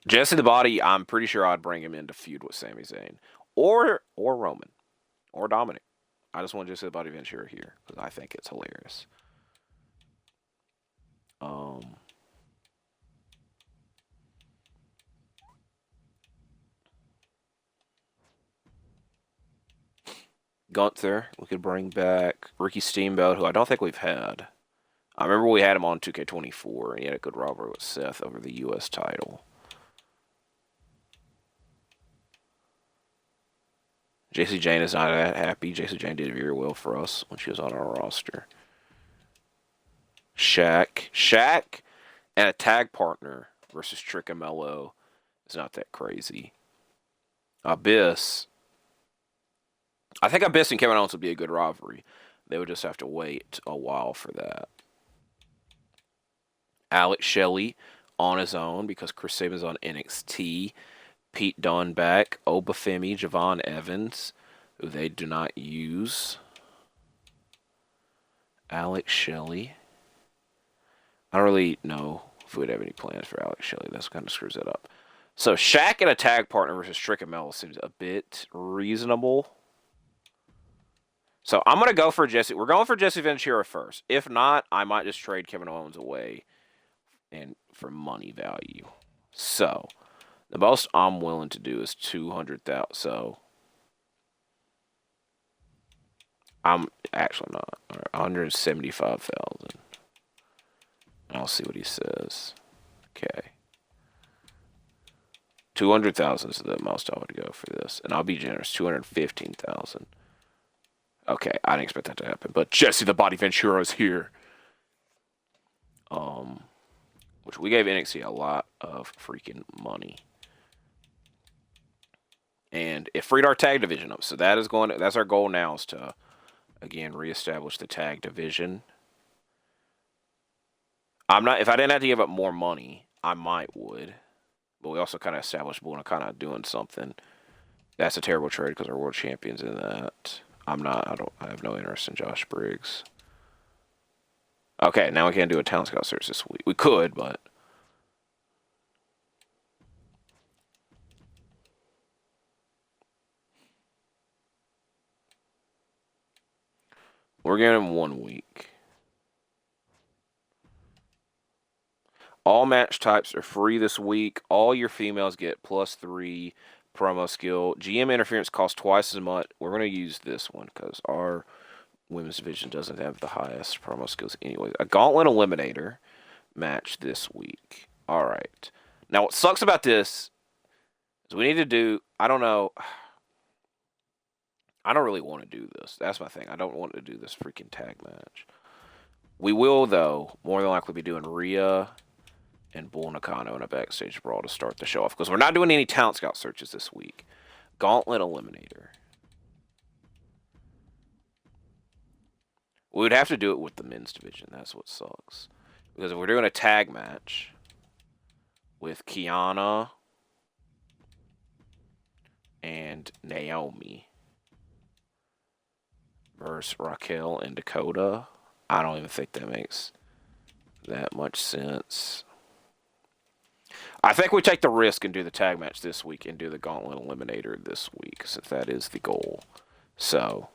A: Jesse the Body, I'm pretty sure I'd bring him in to feud with Sami Zayn. Or Roman. Or Dominic. I just want Jesse the Body Ventura here because I think it's hilarious. Gunther, we could bring back Ricky Steamboat, who I don't think we've had. I remember we had him on 2K24, and he had a good rivalry with Seth over the U.S. title. JC Jane is not that happy. JC Jane did very well for us when she was on our roster. Shaq and a tag partner versus Trick and Mello is not that crazy. Abyss. I think Abyss and Kevin Owens would be a good rivalry. They would just have to wait a while for that. Alex Shelley on his own because Chris Sabin's on NXT. Pete Dunne back. Obafemi, Javon Evans, who they do not use. Alex Shelley. I don't really know if we'd have any plans for Alex Shelley. That's kind of screws it up. So Shaq and a tag partner versus Trick and Mello seems a bit reasonable. So I'm going to go for Jesse. We're going for Jesse Ventura first. If not, I might just trade Kevin Owens away and for money value. So the most I'm willing to do is 200,000. So I'm actually not. 175,000. I'll see what he says. Okay. 200,000 is the most I would go for this, and I'll be generous. 215,000. Okay, I didn't expect that to happen, but Jesse the Body Ventura is here. Which we gave NXT a lot of freaking money, and it freed our tag division up. So that's our goal now, is to again reestablish the tag division. If I didn't have to give up more money, I would. But we also kind of established we're kind of doing something. That's a terrible trade because our world champion's in that. I have no interest in Josh Briggs. Okay, now we can't do a talent scout search this week. We could, but we're getting him 1 week. All match types are free this week. All your females get +3 promo skill. GM interference costs twice as much. We're going to use this one because our women's division doesn't have the highest promo skills anyway. A gauntlet eliminator match this week. All right. Now, what sucks about this is we need to do, I don't know. I don't really want to do this. That's my thing. I don't want to do this freaking tag match. We will, though, more than likely be doing Rhea and Bull Nakano in a backstage brawl to start the show off, because we're not doing any talent scout searches this week. Gauntlet eliminator. We would have to do it with the men's division. That's what sucks. Because if we're doing a tag match with Kiana and Naomi versus Raquel and Dakota, I don't even think that makes that much sense. I think we take the risk and do the tag match this week and do the Gauntlet Eliminator this week, since that is the goal. So,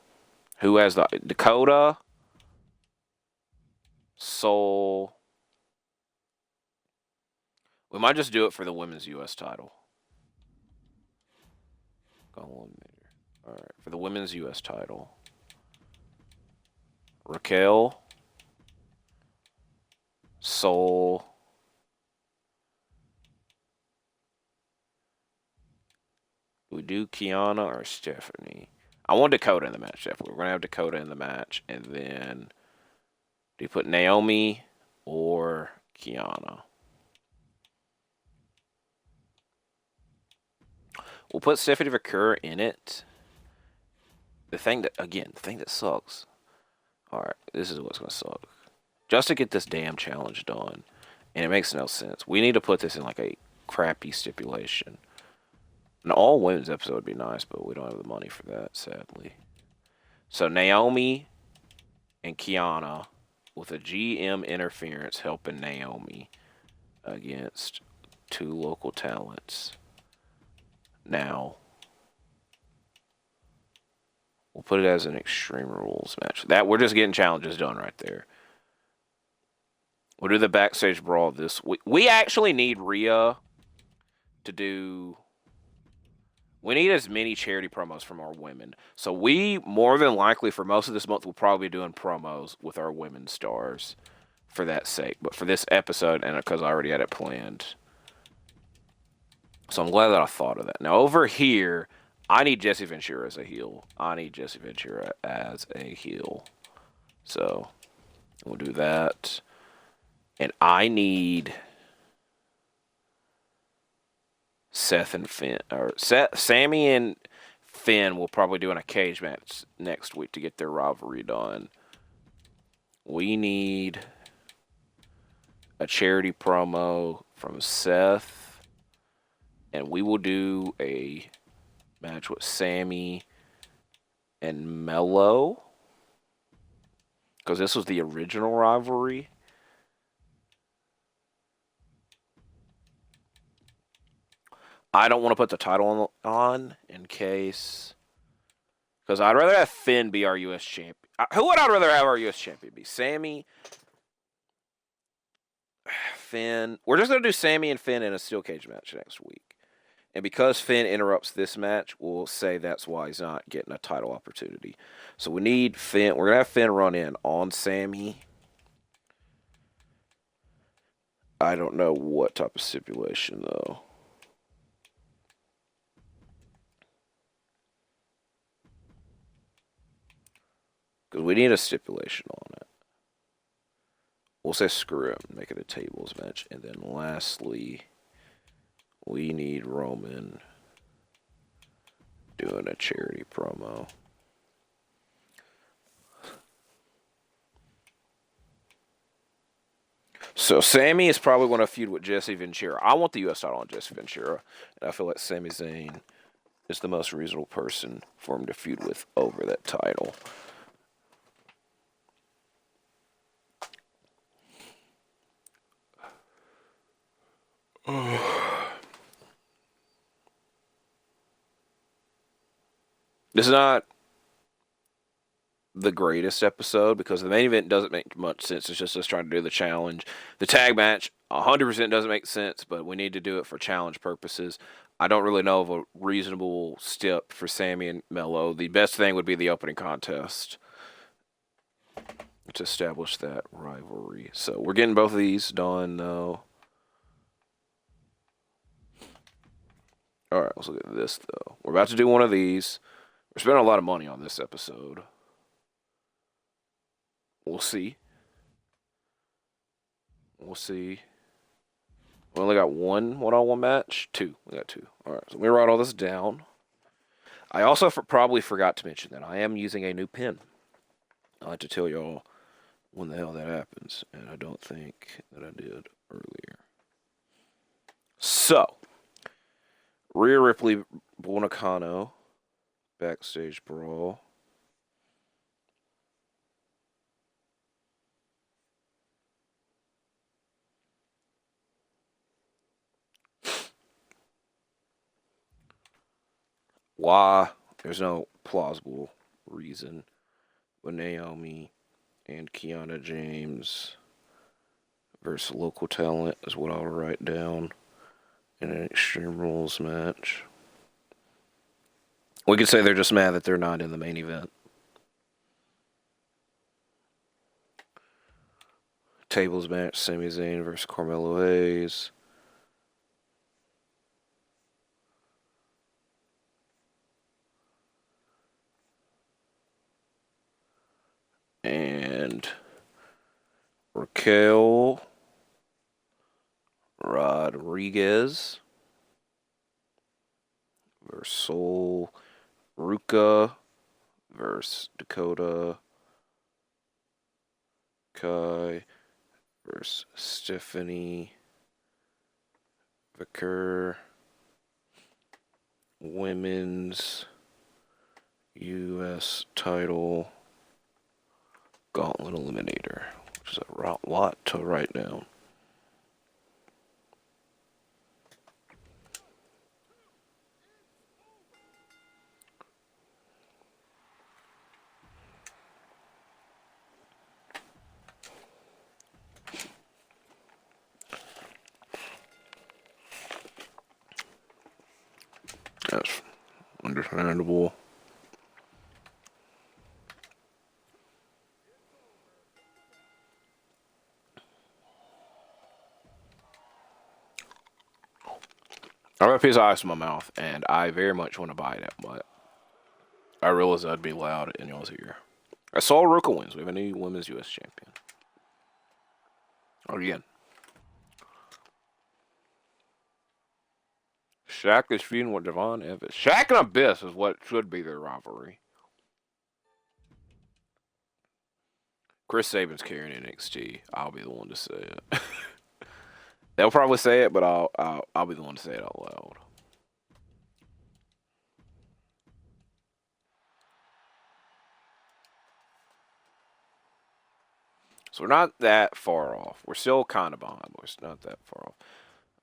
A: Who has the Dakota, Soul? We might just do it for the women's U.S. title. All right, for the women's U.S. title. Raquel, Soul, we do Kiana or Stephanie? I want Dakota in the match, definitely. We're going to have Dakota in the match. And then, do you put Naomi or Kiana? We'll put Stephanie Vaquer in it. The thing that sucks. Alright, this is what's going to suck. Just to get this damn challenge done. And it makes no sense. We need to put this in like a crappy stipulation. An all women's episode would be nice, but we don't have the money for that, sadly. So Naomi and Kiana with a GM interference helping Naomi against two local talents. Now, we'll put it as an Extreme Rules match. That we're just getting challenges done right there. We'll do the backstage brawl this week. We actually need Rhea to do. We need as many charity promos from our women. So we, more than likely, for most of this month, will probably be doing promos with our women stars for that sake. But for this episode, and because I already had it planned. So I'm glad that I thought of that. Now, over here, I need Jesse Ventura as a heel. So we'll do that. And I need Seth and Finn, or Sami and Finn will probably do in a cage match next week to get their rivalry done. We need a charity promo from Seth, and we will do a match with Sami and Melo, because this was the original rivalry. I don't want to put the title on in case, because I'd rather have Finn be our U.S. champion. Who would I rather have our U.S. champion be? Sami, Finn. We're just going to do Sami and Finn in a steel cage match next week. And because Finn interrupts this match, we'll say that's why he's not getting a title opportunity. So we need Finn. We're going to have Finn run in on Sami. I don't know what type of stipulation, though. Because we need a stipulation on it. We'll say screw it and make it a tables match. And then lastly, we need Roman doing a charity promo. So Sami is probably going to feud with Jesse Ventura. I want the U.S. title on Jesse Ventura. And I feel like Sami Zayn is the most reasonable person for him to feud with over that title. This is not the greatest episode because the main event doesn't make much sense. It's just us trying to do the challenge. The tag match 100% doesn't make sense, but we need to do it for challenge purposes. I don't really know of a reasonable step for Sami and Melo. The best thing would be the opening contest to establish that rivalry. So we're getting both of these done, though. All right, let's look at this, though. We're about to do one of these. We're spending a lot of money on this episode. We'll see. We only got one one-on-one match. Two. We got two. All right, so let me write all this down. I also probably forgot to mention that I am using a new pen. I like to tell y'all when the hell that happens, and I don't think that I did earlier. So, Rhea Ripley, Buonacano, backstage brawl. Why? There's no plausible reason. with Naomi and Kiana James versus local talent is what I'll write down in an Extreme Rules match. We could say they're just mad that they're not in the main event. Tables match, Sami Zayn versus Carmelo Hayes. And Raquel Rodriguez versus Sol Ruka versus Dakota Kai versus Stephanie Vicker. Women's U.S. title Gauntlet Eliminator, which is a lot to write down. That's understandable. I have a piece of ice in my mouth, and I very much want to bite it, but I realize that'd be loud in y'all's ear. I saw Ruka wins. We have a new women's U.S. champion. Again. Shaq is feuding with Devon Evans. Shaq and Abyss is what should be their rivalry. Chris Sabin's carrying NXT. I'll be the one to say it. They'll probably say it, but I'll be the one to say it out loud. So we're not that far off. We're still kind of behind, but we're not that far off.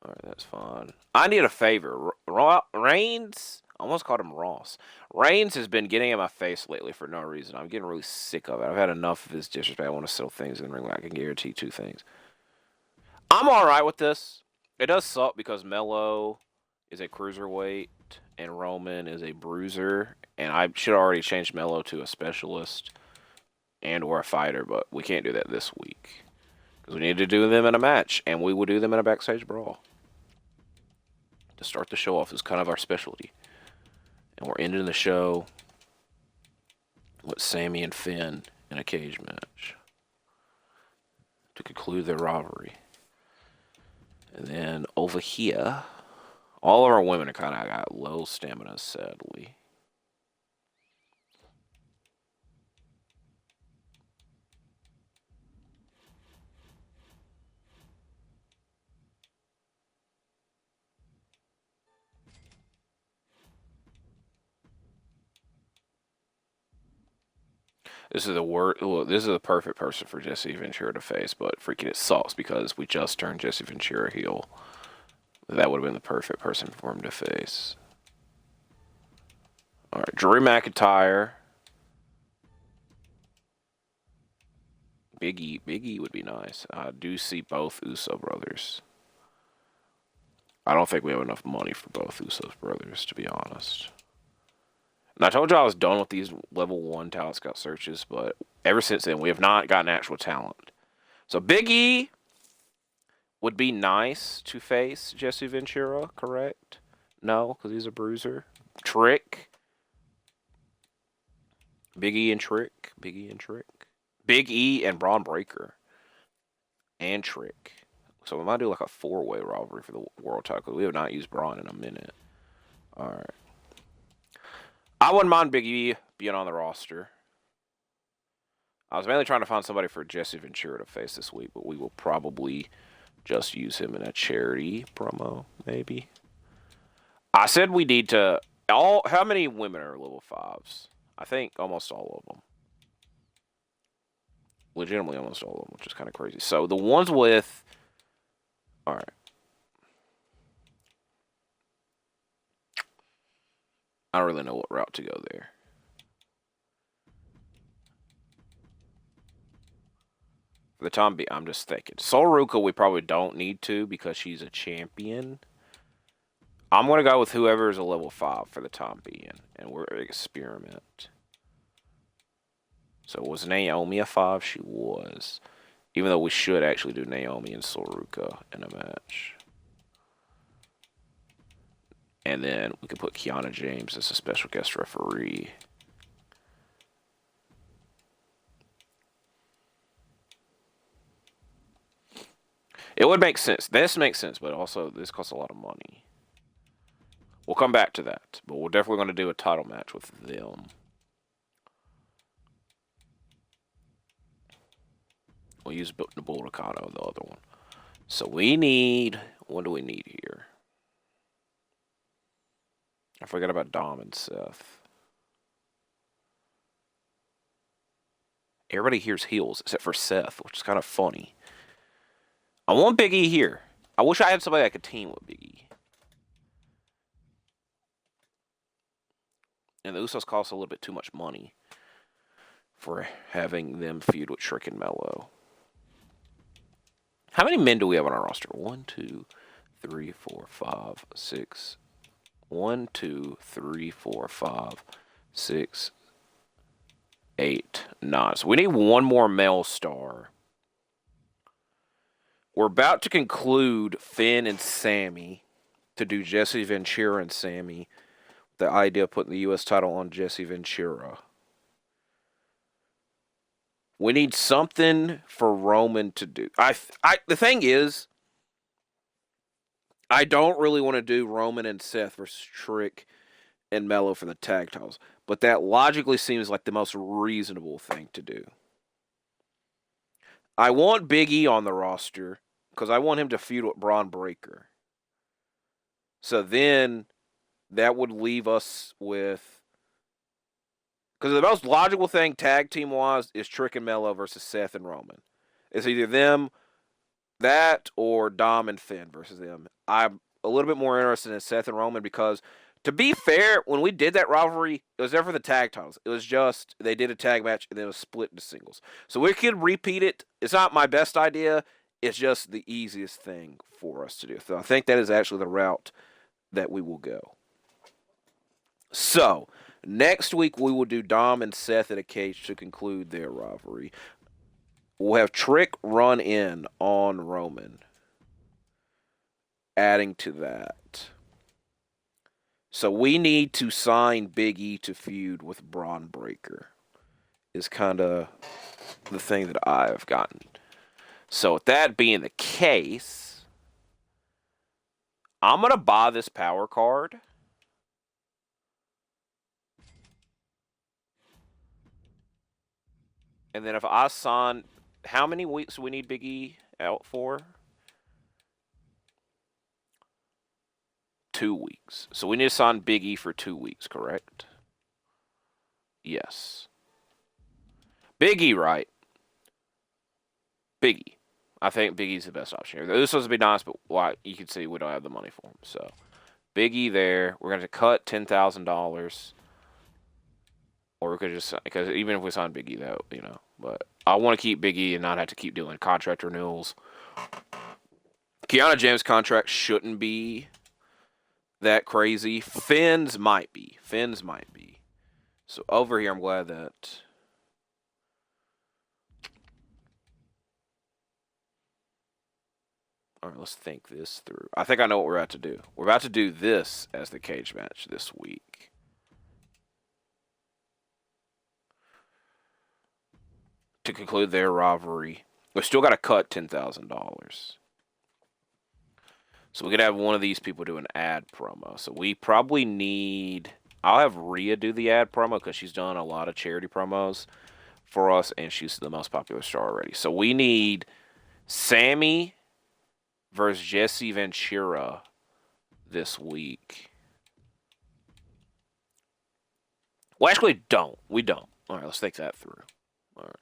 A: All right, that's fine. I need a favor. Reigns, I almost called him Ross. Reigns has been getting in my face lately for no reason. I'm getting really sick of it. I've had enough of his disrespect. I want to settle things in the ring where I can guarantee two things. I'm all right with this. It does suck because Melo is a cruiserweight and Roman is a bruiser, and I should already change Melo to a specialist and or a fighter, but we can't do that this week because we need to do them in a match, and we will do them in a backstage brawl to start the show off. Is kind of our specialty, and we're ending the show with Sami and Finn in a cage match to conclude their rivalry. And then over here, all of our women are kind of got low stamina, sadly. This is the word. Well, this is the perfect person for Jesse Ventura to face, but freaking it sucks because we just turned Jesse Ventura heel. That would have been the perfect person for him to face. All right, Drew McIntyre. Big E would be nice. I do see both Uso brothers. I don't think we have enough money for both Usos brothers, to be honest. And I told you I was done with these level 1 talent scout searches, but ever since then, we have not gotten actual talent. So Big E would be nice to face Jesse Ventura, correct? No, because he's a bruiser. Trick. Big E and Trick. Big E and Trick. Big E and Bron Breakker. And Trick. So we might do like a 4-way rivalry for the world title. We have not used Braun in a minute. Alright. I wouldn't mind Big E being on the roster. I was mainly trying to find somebody for Jesse Ventura to face this week, but we will probably just use him in a charity promo, maybe. I said we need to... How many women are level 5s? I think almost all of them. Legitimately almost all of them, which is kind of crazy. So the ones with... Alright. I don't really know what route to go there. For the time being, I'm just thinking. Soruka, we probably don't need to because she's a champion. I'm going to go with whoever is a level 5 for the time being, and we're going to experiment. So was Naomi a 5? She was. Even though we should actually do Naomi and Soruka in a match. And then we could put Kiana James as a special guest referee. It would make sense. This makes sense, but also this costs a lot of money. We'll come back to that, but we're definitely going to do a title match with them. We'll use Bullricano, the other one. So we need... What do we need here? I forgot about Dom and Seth. Everybody hears heels except for Seth, which is kind of funny. I want Big E here. I wish I had somebody that could team with Big E. And the Usos cost a little bit too much money for having them feud with Trick and Mello. How many men do we have on our roster? 1, 2, 3, 4, 5, 6. 1, 2, 3, 4, 5, 6, 8, 9. So we need one more male star. We're about to conclude Finn and Sami to do Jesse Ventura and Sami. The idea of putting the U.S. title on Jesse Ventura. We need something for Roman to do. The thing is, I don't really want to do Roman and Seth versus Trick and Mello for the tag titles, but that logically seems like the most reasonable thing to do. I want Big E on the roster because I want him to feud with Bron Breakker. So then that would leave us with... Because the most logical thing tag team-wise is Trick and Mello versus Seth and Roman. It's either them, that, or Dom and Finn versus them. I'm a little bit more interested in Seth and Roman because, to be fair, when we did that rivalry, it was never for the tag titles. It was just, they did a tag match and then it was split into singles. So we could repeat it. It's not my best idea. It's just the easiest thing for us to do. So I think that is actually the route that we will go. So, next week we will do Dom and Seth in a cage to conclude their rivalry. We'll have Trick run in on Roman. Adding to that. So we need to sign Big E to feud with Bron Breakker. Is kind of the thing that I've gotten. So with that being the case, I'm going to buy this power card. And then if I sign... How many weeks do we need Big E out for? 2 weeks. So we need to sign Big E for 2 weeks, correct? Yes. Big E, right? Big E. I think Big E's the best option here. This was to be nice, but you can see we don't have the money for him. So Big E there. We're going to cut $10,000. Or we could just... Because even if we sign Big E, though, you know. But I want to keep Big E and not have to keep doing contract renewals. Kiana James' contract shouldn't be that crazy. Finn's might be. So over here, I'm glad that... All right, let's think this through. I think I know what we're about to do. We're about to do this as the cage match this week. To conclude their rivalry. We still got to cut $10,000. So we could have one of these people do an ad promo. So we probably need... I'll have Rhea do the ad promo because she's done a lot of charity promos for us, and she's the most popular star already. So we need Sami versus Jesse Ventura this week. Well, actually, don't. We don't. All right, let's think that through. All right.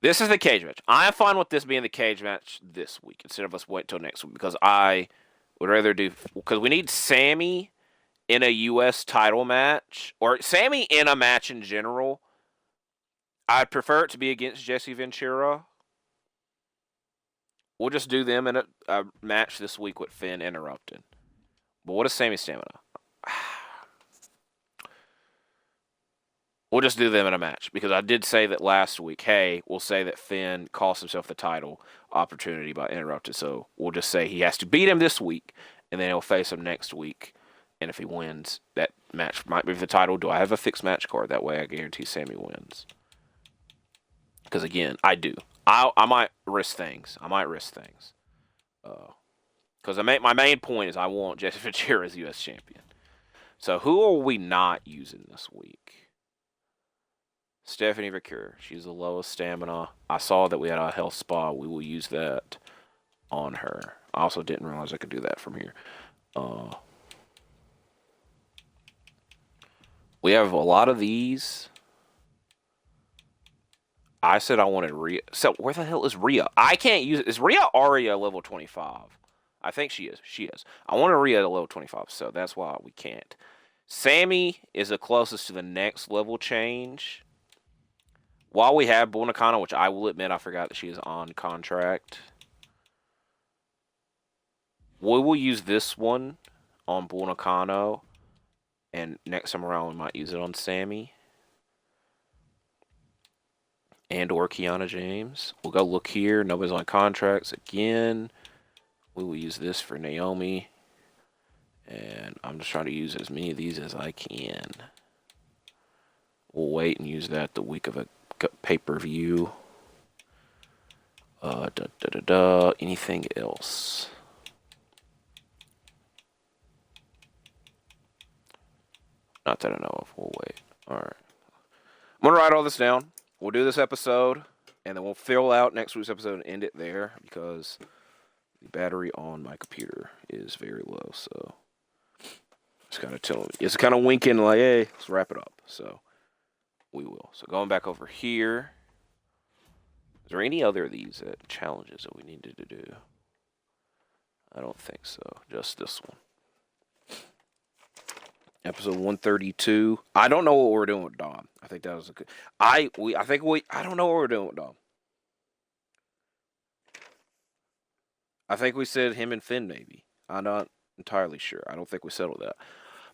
A: This is the cage match. I am fine with this being the cage match this week instead of us wait till next week because I would rather do... Because we need Sami in a U.S. title match, or Sami in a match in general. I'd prefer it to be against Jesse Ventura. We'll just do them in a match this week with Finn interrupting. But what is Sami's stamina? We'll just do them in a match because I did say that last week. Hey, we'll say that Finn cost himself the title opportunity by interrupting. So we'll just say he has to beat him this week, and then he'll face him next week. And if he wins, that match might be for the title. Do I have a fixed match card? That way I guarantee Sami wins. Because again, I do. I might risk things. Because my main point is I want Jesse Ventura as U.S. champion. So who are we not using this week? Stephanie Vicur. She's the lowest stamina. I saw that we had a health spa. We will use that on her. I also didn't realize I could do that from here. We have a lot of these. I said I wanted Rhea. So where the hell is Rhea? I can't use it. Is Rhea already a level 25? I think she is. She is. I want Rhea at a level 25, so that's why we can't. Sami is the closest to the next level change. While we have Buonacano, which I will admit I forgot that she is on contract, we will use this one on Buonacano, and next time around we might use it on Sami. And or Kiana James. We'll go look here. Nobody's on contracts again. We will use this for Naomi. And I'm just trying to use as many of these as I can. We'll wait and use that the week of a pay-per-view. Anything else? Not that I know of. We'll wait. Alright. I'm going to write all this down. We'll do this episode, and then we'll fill out next week's episode and end it there because the battery on my computer is very low. So it's kind of telling me, it's kind of winking like, hey, let's wrap it up. So we will. So going back over here, is there any other of these challenges that we needed to do? I don't think so. Just this one. Episode 132. I don't know what we're doing with Dom. I think that was a good. I don't know what we're doing with Dom. I think we said him and Finn maybe. I'm not entirely sure. I don't think we settled that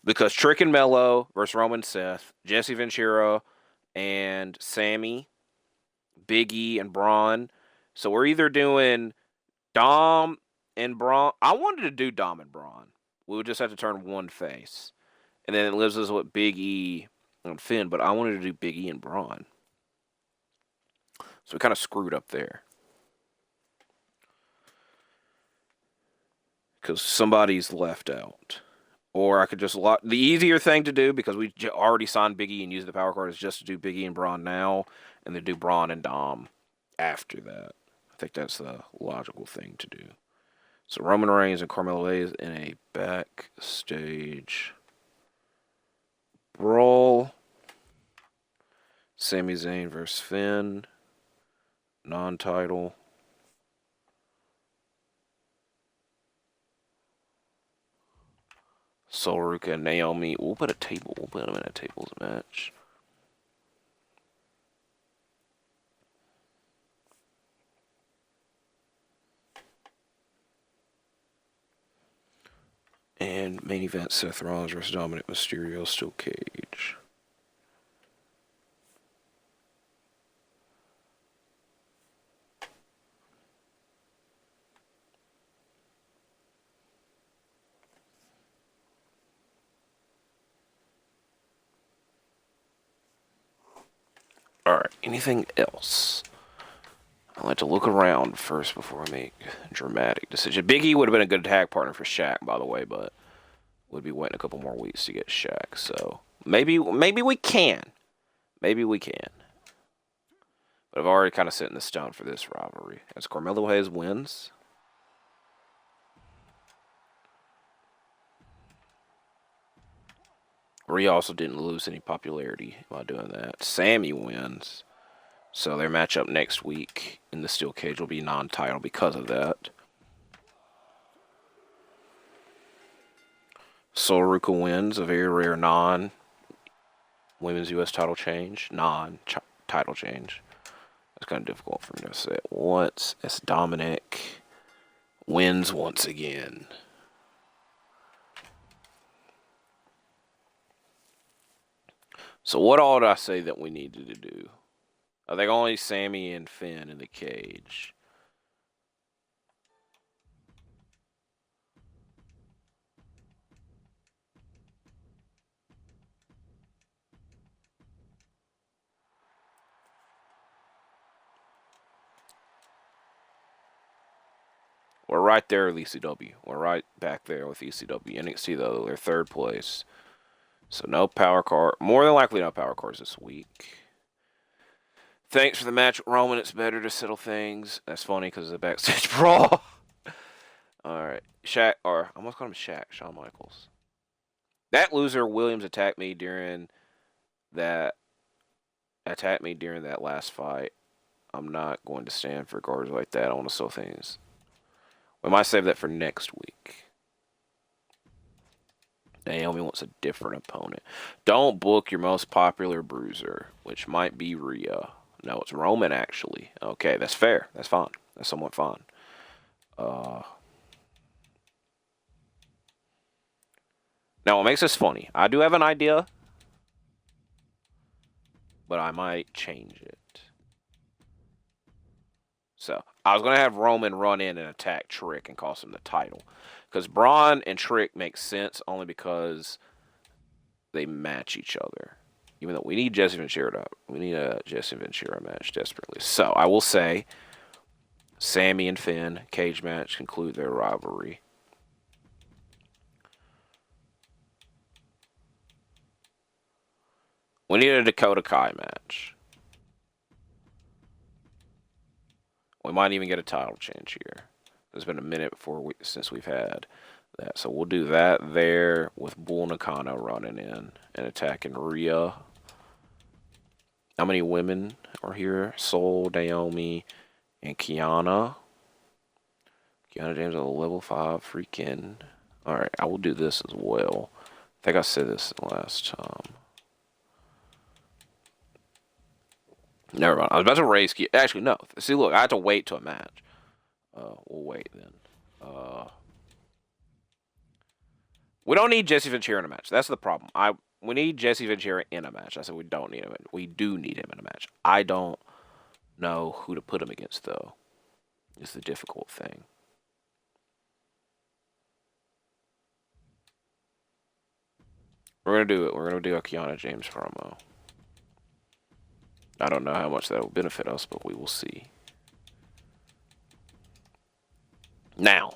A: because Trick and Mello versus Roman Seth, Jesse Ventura, and Sami, Big E and Bron. So we're either doing Dom and Bron. I wanted to do Dom and Bron. We would just have to turn one face. And then it lives us with Big E and Finn, but I wanted to do Big E and Braun. So we kind of screwed up there. Because somebody's left out. Or I could just lock. The easier thing to do, because we already signed Big E and used the power card, is just to do Big E and Braun now, and then do Braun and Dom after that. I think that's the logical thing to do. So Roman Reigns and Carmelo is in a backstage brawl. Sami Zayn versus Finn. Non-title. Solruka and Naomi. We'll put a table. We'll put them in a tables match. And main event, Seth Rollins versus Dominic Mysterio, Steel Cage. Alright, anything else? I like to look around first before I make a dramatic decision. Big E would have been a good tag partner for Shaq, by the way, but we'd be waiting a couple more weeks to get Shaq. So maybe we can. Maybe we can. But I've already kind of set in the stone for this rivalry. As Carmelo Hayes wins. Rhea also didn't lose any popularity by doing that. Sami wins. So their matchup next week in the Steel Cage will be non-title because of that. Solruka wins, a very rare non-women's U.S. title change. Non-title change. That's kind of difficult for me to say at once. It's Dominic. wins once again. So what all did I say that we needed to do? I think only Sami and Finn in the cage. We're right there with ECW. We're right back there with ECW. NXT, though, they're third place. So no power card. More than likely no power cards this week. Thanks for the match, Roman. It's better to settle things. That's funny because of the backstage brawl. All right. Shaq, or I'm going to call him Shaq, Shawn Michaels. That loser, Williams, attacked me during that last fight. I'm not going to stand for guards like that. I want to settle things. We might save that for next week. Naomi wants a different opponent. Don't book your most popular bruiser, which might be Rhea. No, it's Roman, actually. Okay, that's fair. That's fine. That's somewhat fine. Now, what makes this funny, I do have an idea, but I might change it. So, I was going to have Roman run in and attack Trick and cost him the title. Because Braun and Trick make sense only because they match each other. Even though we need Jesse Ventura. We need a Jesse Ventura match desperately. So, I will say, Sami and Finn, cage match, conclude their rivalry. We need a Dakota Kai match. We might even get a title change here. It's been a minute since we've had that. So we'll do that there with Bull Nakano running in and attacking Rhea. How many women are here? Sol, Naomi, and Kiana. Kiana James at a level 5 freaking. Alright, I will do this as well. I think I said this last time. Never mind. I was about to raise Kiana. Actually, no. See, look, I have to wait till a match. We'll wait then. We don't need Jesse Ventura in a match. That's the problem. We need Jesse Ventura in a match. I said we don't need him. We do need him in a match. I don't know who to put him against, though. It's the difficult thing. We're going to do it. We're going to do a Kiana James promo. I don't know how much that will benefit us, but we will see. Now,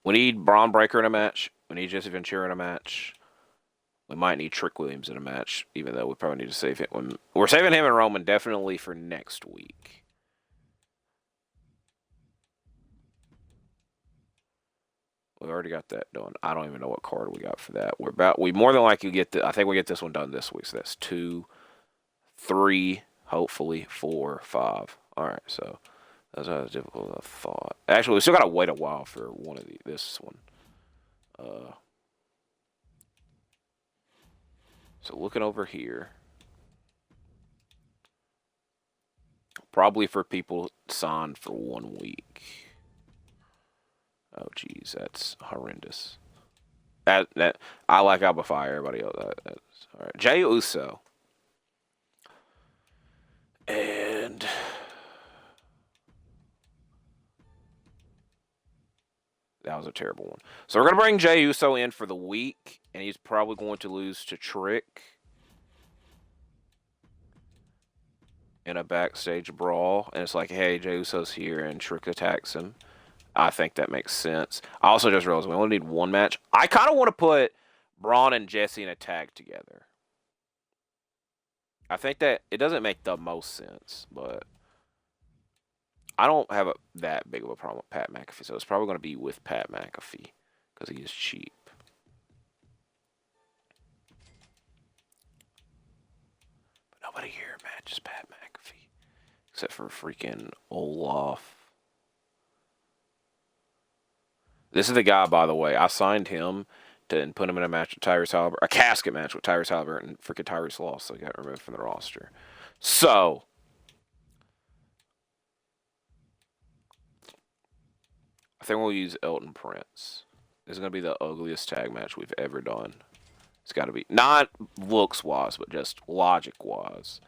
A: we need Bron Breakker in a match. We need Jesse Ventura in a match. We might need Trick Williams in a match, even though we probably need to save it. We're saving him and Roman definitely for next week. We already got that done. I don't even know what card we got for that. We more than likely get I think we get this one done this week. So that's 2, 3, hopefully 4, 5. All right, so that's not as difficult as I thought. Actually, we still gotta wait a while for one of this one. So looking over here, probably for people signed for 1 week. Oh, geez, that's horrendous. That I like Alba Fire. Everybody else. That's all right. Jey Uso. And that was a terrible one. So we're gonna bring Jey Uso in for the week, and he's probably going to lose to Trick in a backstage brawl. And it's like, hey, Jey Uso's here, and Trick attacks him. I think that makes sense. I also just realized we only need one match. I kind of want to put Braun and Jesse in a tag together. I think that it doesn't make the most sense, but I don't have that big of a problem with Pat McAfee, so it's probably going to be with Pat McAfee because he is cheap. But nobody here matches Pat McAfee except for freaking Olaf. This is the guy, by the way. I signed him and put him in a match with Tyrese Halliburton, a casket match with Tyrese Halliburton, and freaking Tyrese lost, so he got removed from the roster. So, I think we'll use Elton Prince. This is going to be the ugliest tag match we've ever done. It's got to be. Not looks-wise, but just logic-wise.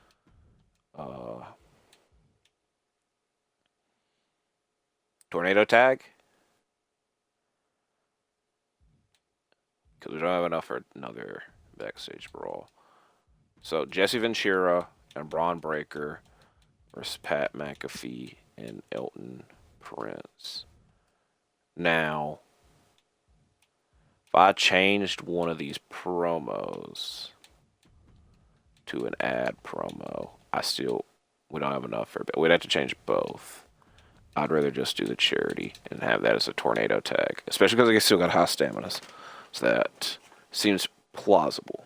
A: Tornado tag? Because we don't have enough for another backstage brawl. So, Jesse Ventura and Bron Breakker versus Pat McAfee and Elton Prince. Now, if I changed one of these promos to an ad promo, we don't have enough for it. We'd have to change both. I'd rather just do the charity and have that as a tornado tag, especially because I still got high stamina. So that seems plausible.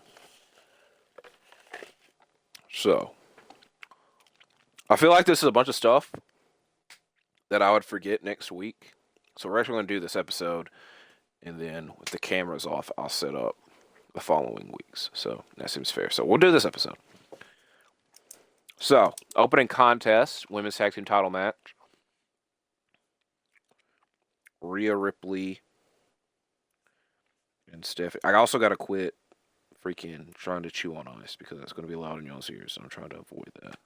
A: So, I feel like this is a bunch of stuff that I would forget next week. So we're actually going to do this episode, and then with the cameras off, I'll set up the following weeks. So that seems fair. So we'll do this episode. So, opening contest, women's tag team title match. Rhea Ripley and Stephanie. I also got to quit freaking trying to chew on ice because that's going to be loud in y'all's ears, so I'm trying to avoid that.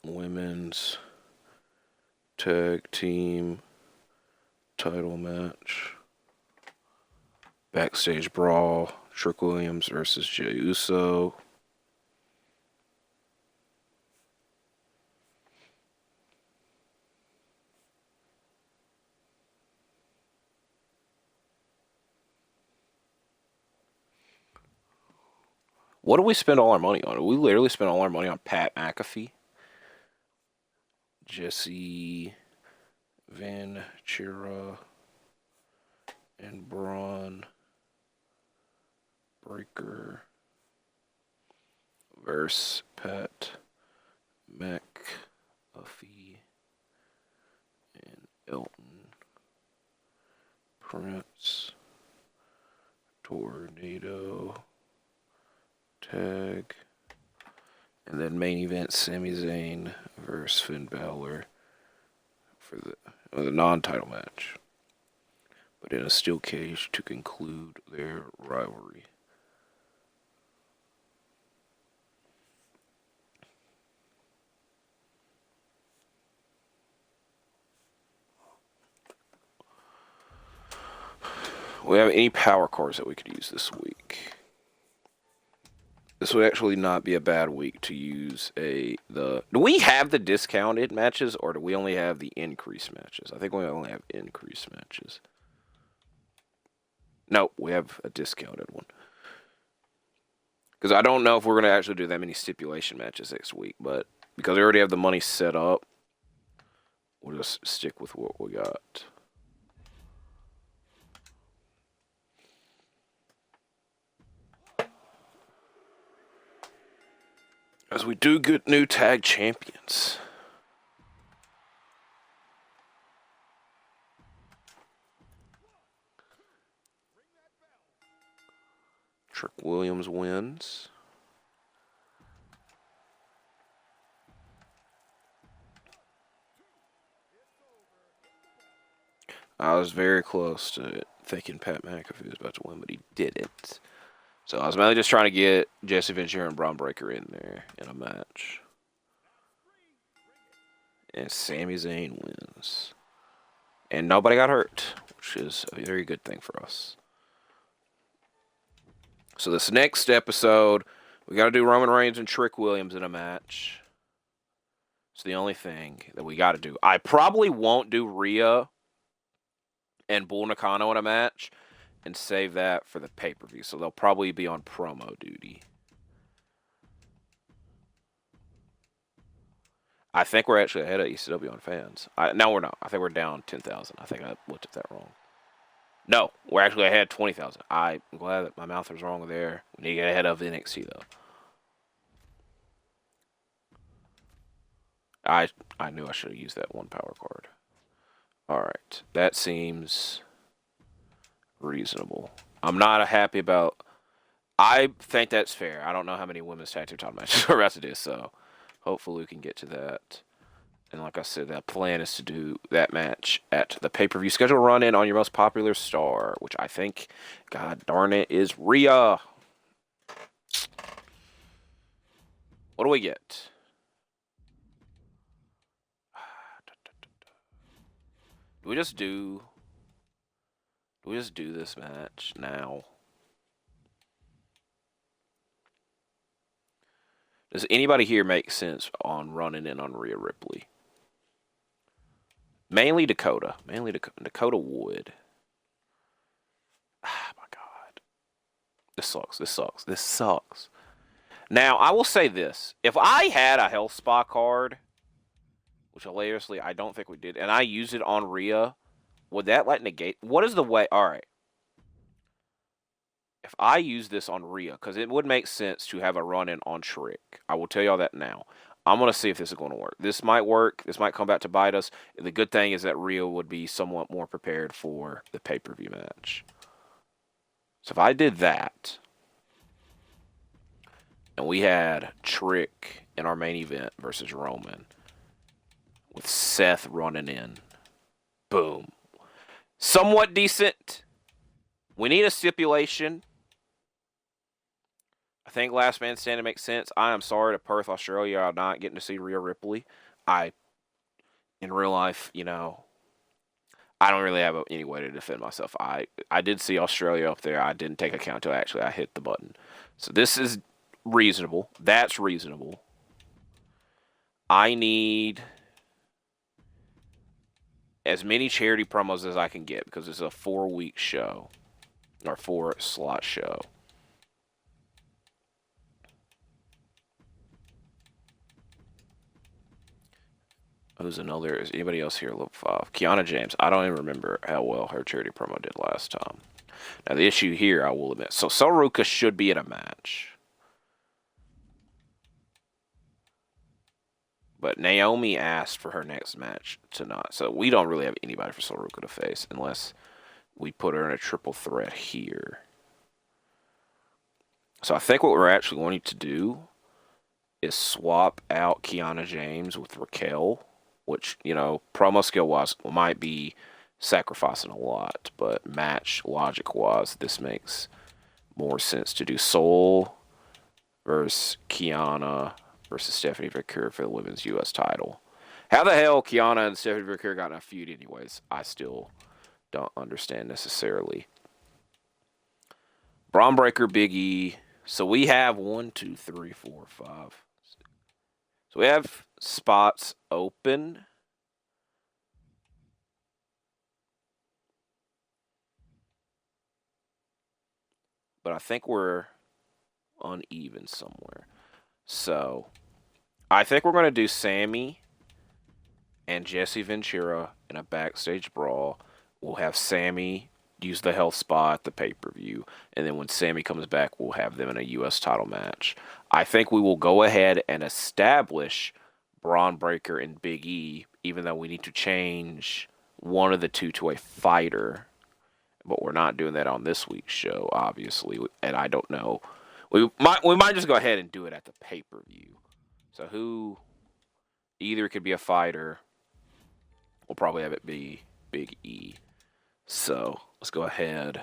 A: Women's tag team title match. Backstage brawl. Trick Williams versus Jey Uso. What do we spend all our money on? We literally spent all our money on Pat McAfee. Jesse Ventura and Bron Breakker versus Pat McAfee and Elton Prince. Tornado tag. And then main event, Sami Zayn versus Finn Balor for the non-title match. But in a steel cage to conclude their rivalry. We have any power cards that we could use this week? This would actually not be a bad week to use do we have the discounted matches, or do we only have the increased matches? I think we only have increased matches. No, we have a discounted one. Because I don't know if we're going to actually do that many stipulation matches next week, but because we already have the money set up, we'll just stick with what we got. As we do get new tag champions. Trick Williams wins. I was very close to thinking Pat McAfee was about to win, but he didn't. So I was mainly just trying to get Jesse Ventura and Bron Breakker in there in a match. And Sami Zayn wins. And nobody got hurt, which is a very good thing for us. So this next episode, we got to do Roman Reigns and Trick Williams in a match. It's the only thing that we got to do. I probably won't do Rhea and Bull Nakano in a match and save that for the pay-per-view. So they'll probably be on promo duty. I think we're actually ahead of ECW on fans. No, we're not. I think we're down 10,000. I think I looked at that wrong. No, we're actually ahead of 20,000. I'm glad that my mouth was wrong there. We need to get ahead of NXT, though. I knew I should have used that one power card. All right, that seems reasonable. I'm not happy about. I think that's fair. I don't know how many women's tag team title matches the rest of this, so hopefully we can get to that. And like I said, that plan is to do that match at the pay-per-view schedule run-in on your most popular star, which I think, god darn it, is Rhea. What do we get? Do we just do this match now? Does anybody here make sense on running in on Rhea Ripley? Mainly Dakota. Dakota would. Ah, my God. This sucks. Now, I will say this. If I had a Health Spa card, which hilariously I don't think we did, and I used it on Rhea, would that negate? What is the way? All right. If I use this on Rhea, because it would make sense to have a run-in on Trick. I will tell y'all that now. I'm going to see if this is going to work. This might work. This might come back to bite us. The good thing is that Rhea would be somewhat more prepared for the pay-per-view match. So if I did that, and we had Trick in our main event versus Roman, with Seth running in, boom. Somewhat decent. We need a stipulation. I think last man standing makes sense. I am sorry to Perth, Australia. I'm not getting to see Rhea Ripley. In real life, I don't really have any way to defend myself. I did see Australia up there. I didn't take account until actually I hit the button. So this is reasonable. That's reasonable. I need as many charity promos as I can get because it's a 4-week show or 4-slot show. Who's another? Is anybody else here? Level 5. Kiana James. I don't even remember how well her charity promo did last time. Now, the issue here, I will admit. So, Soruka should be in a match. But Naomi asked for her next match to not. So, we don't really have anybody for Soruka to face unless we put her in a triple threat here. So, I think what we're actually going to do is swap out Kiana James with Raquel. Which, promo skill-wise might be sacrificing a lot. But match logic-wise, this makes more sense to do Soul versus Kiana versus Stephanie Victor for the Women's U.S. title. How the hell Kiana and Stephanie Victor got in a feud anyways, I still don't understand necessarily. Bron Breakker, Big E. So we have 1, 2, 3, 4, 5. So we have spots open. But I think we're uneven somewhere. So I think we're going to do Sami and Jesse Ventura in a backstage brawl. We'll have Sami use the health spa at the pay-per-view. And then when Sami comes back, we'll have them in a U.S. title match. I think we will go ahead and establish Bron Breakker and Big E, even though we need to change one of the two to a fighter. But we're not doing that on this week's show, obviously. And I don't know. We might just go ahead and do it at the pay-per-view. So who either could be a fighter. We'll probably have it be Big E. So let's go ahead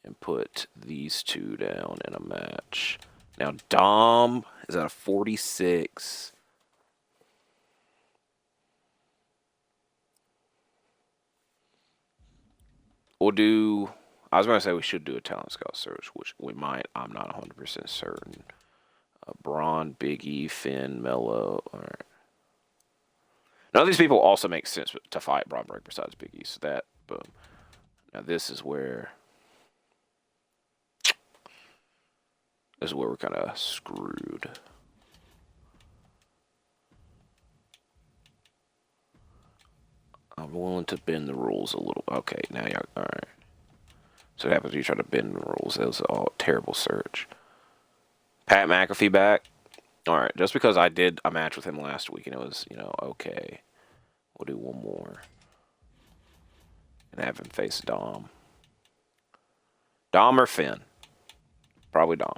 A: and put these two down in a match. Now, Dom is at a 46. We'll do... I was going to say we should do a talent scout search, which we might. I'm not 100% certain. Braun, Big E, Finn, Melo. All right. None of these people also make sense to fight Bron Breakker besides Big E. So that, boom. Now this is where... This is where we're kind of screwed. I'm willing to bend the rules a little. Okay, now y'all... All right. So what happens when you try to bend the rules? That was all terrible search. Pat McAfee back. All right, just because I did a match with him last week and it was, you know, okay. We'll do one more. And have him face Dom. Dom or Finn? Probably Dom.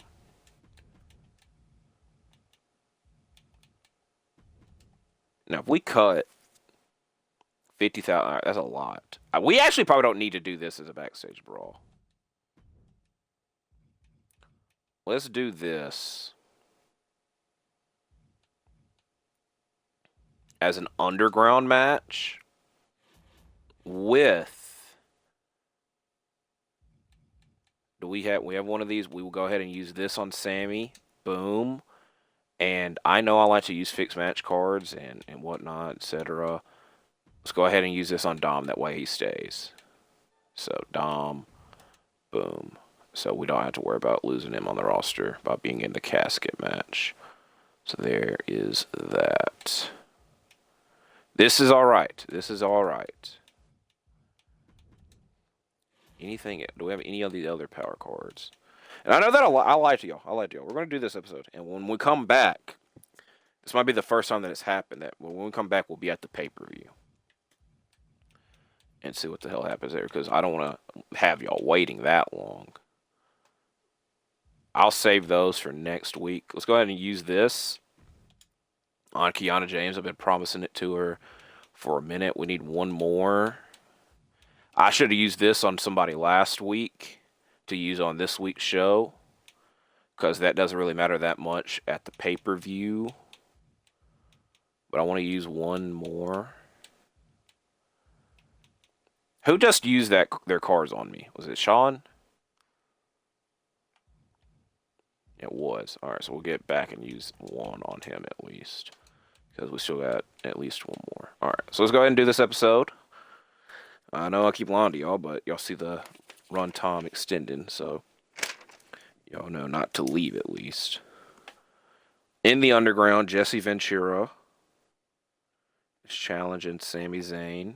A: Now, if we cut 50,000, that's a lot. We actually probably don't need to do this as a backstage brawl. Let's do this as an underground match with. We have one of these. We will go ahead and use this on Sami. Boom. And I know I like to use fixed match cards and whatnot, etc. Let's go ahead and use this on Dom. That way he stays. So Dom. Boom. So we don't have to worry about losing him on the roster by being in the casket match. So there is that. This is alright. This is alright. Anything? Do we have any of these other power cards? And I know that I lied to y'all. I lied to y'all. We're going to do this episode. And when we come back, this might be the first time that it's happened. That when we come back, we'll be at the pay-per-view. And see what the hell happens there. Because I don't want to have y'all waiting that long. I'll save those for next week. Let's go ahead and use this on Kiana James. I've been promising it to her for a minute. We need one more. I should have used this on somebody last week to use on this week's show. Because that doesn't really matter that much at the pay-per-view. But I want to use one more. Who just used their cards on me? Was it Sean? It was. Alright, so we'll get back and use one on him at least. Because we still got at least one more. Alright, so let's go ahead and do this episode. I know I keep lying to y'all, but y'all see the run time extending, so y'all know not to leave at least. In the underground, Jesse Ventura is challenging Sami Zayn.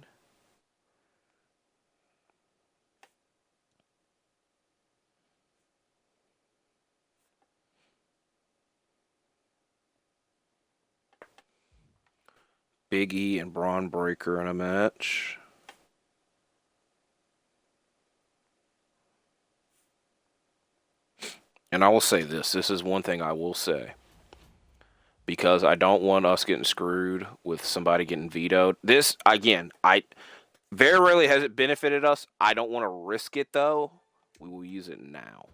A: Big E and Bron Breakker in a match. And I will say this. This is one thing I will say. Because I don't want us getting screwed with somebody getting vetoed. This, again, very rarely has it benefited us. I don't want to risk it, though. We will use it now.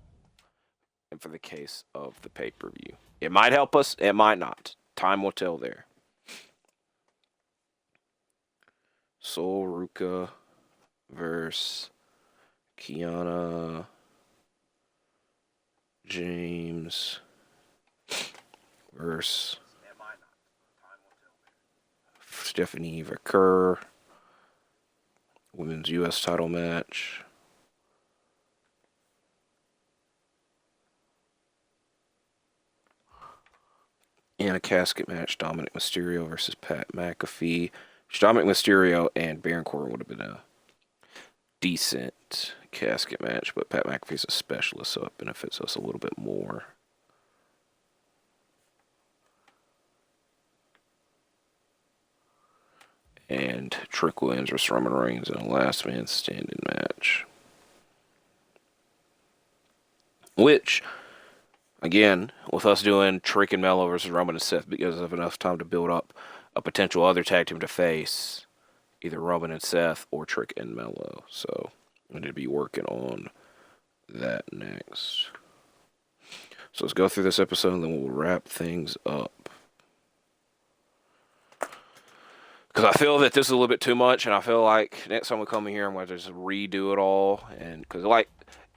A: And for the case of the pay-per-view. It might help us. It might not. Time will tell there. Sol Ruka versus Kiana James versus Stephanie Verker. Women's U.S. title match. And a casket match, Dominic Mysterio versus Pat McAfee. Dominic Mysterio and Baron Corbin would have been a decent casket match, but Pat McAfee's a specialist, so it benefits us a little bit more. And Trick Williams versus Roman Reigns in a last man standing match. Which, again, with us doing Trick and Melo versus Roman and Seth, because of enough time to build up a potential other tag team to face, either Roman and Seth or Trick and Melo. So I need to be working on that next. So let's go through this episode and then we'll wrap things up. Because I feel that this is a little bit too much, and I feel like next time we come in here, I'm going to just redo it all. And because, like,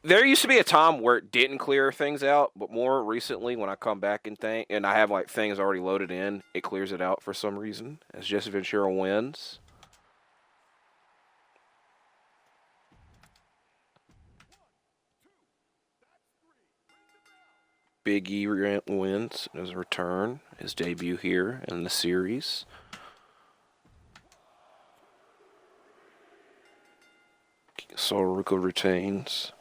A: there used to be a time where it didn't clear things out, but more recently, when I come back and I have like things already loaded in, it clears it out for some reason. As Jesse Ventura wins. Big E wins his return, his debut here in the series. Sol Ruka retains.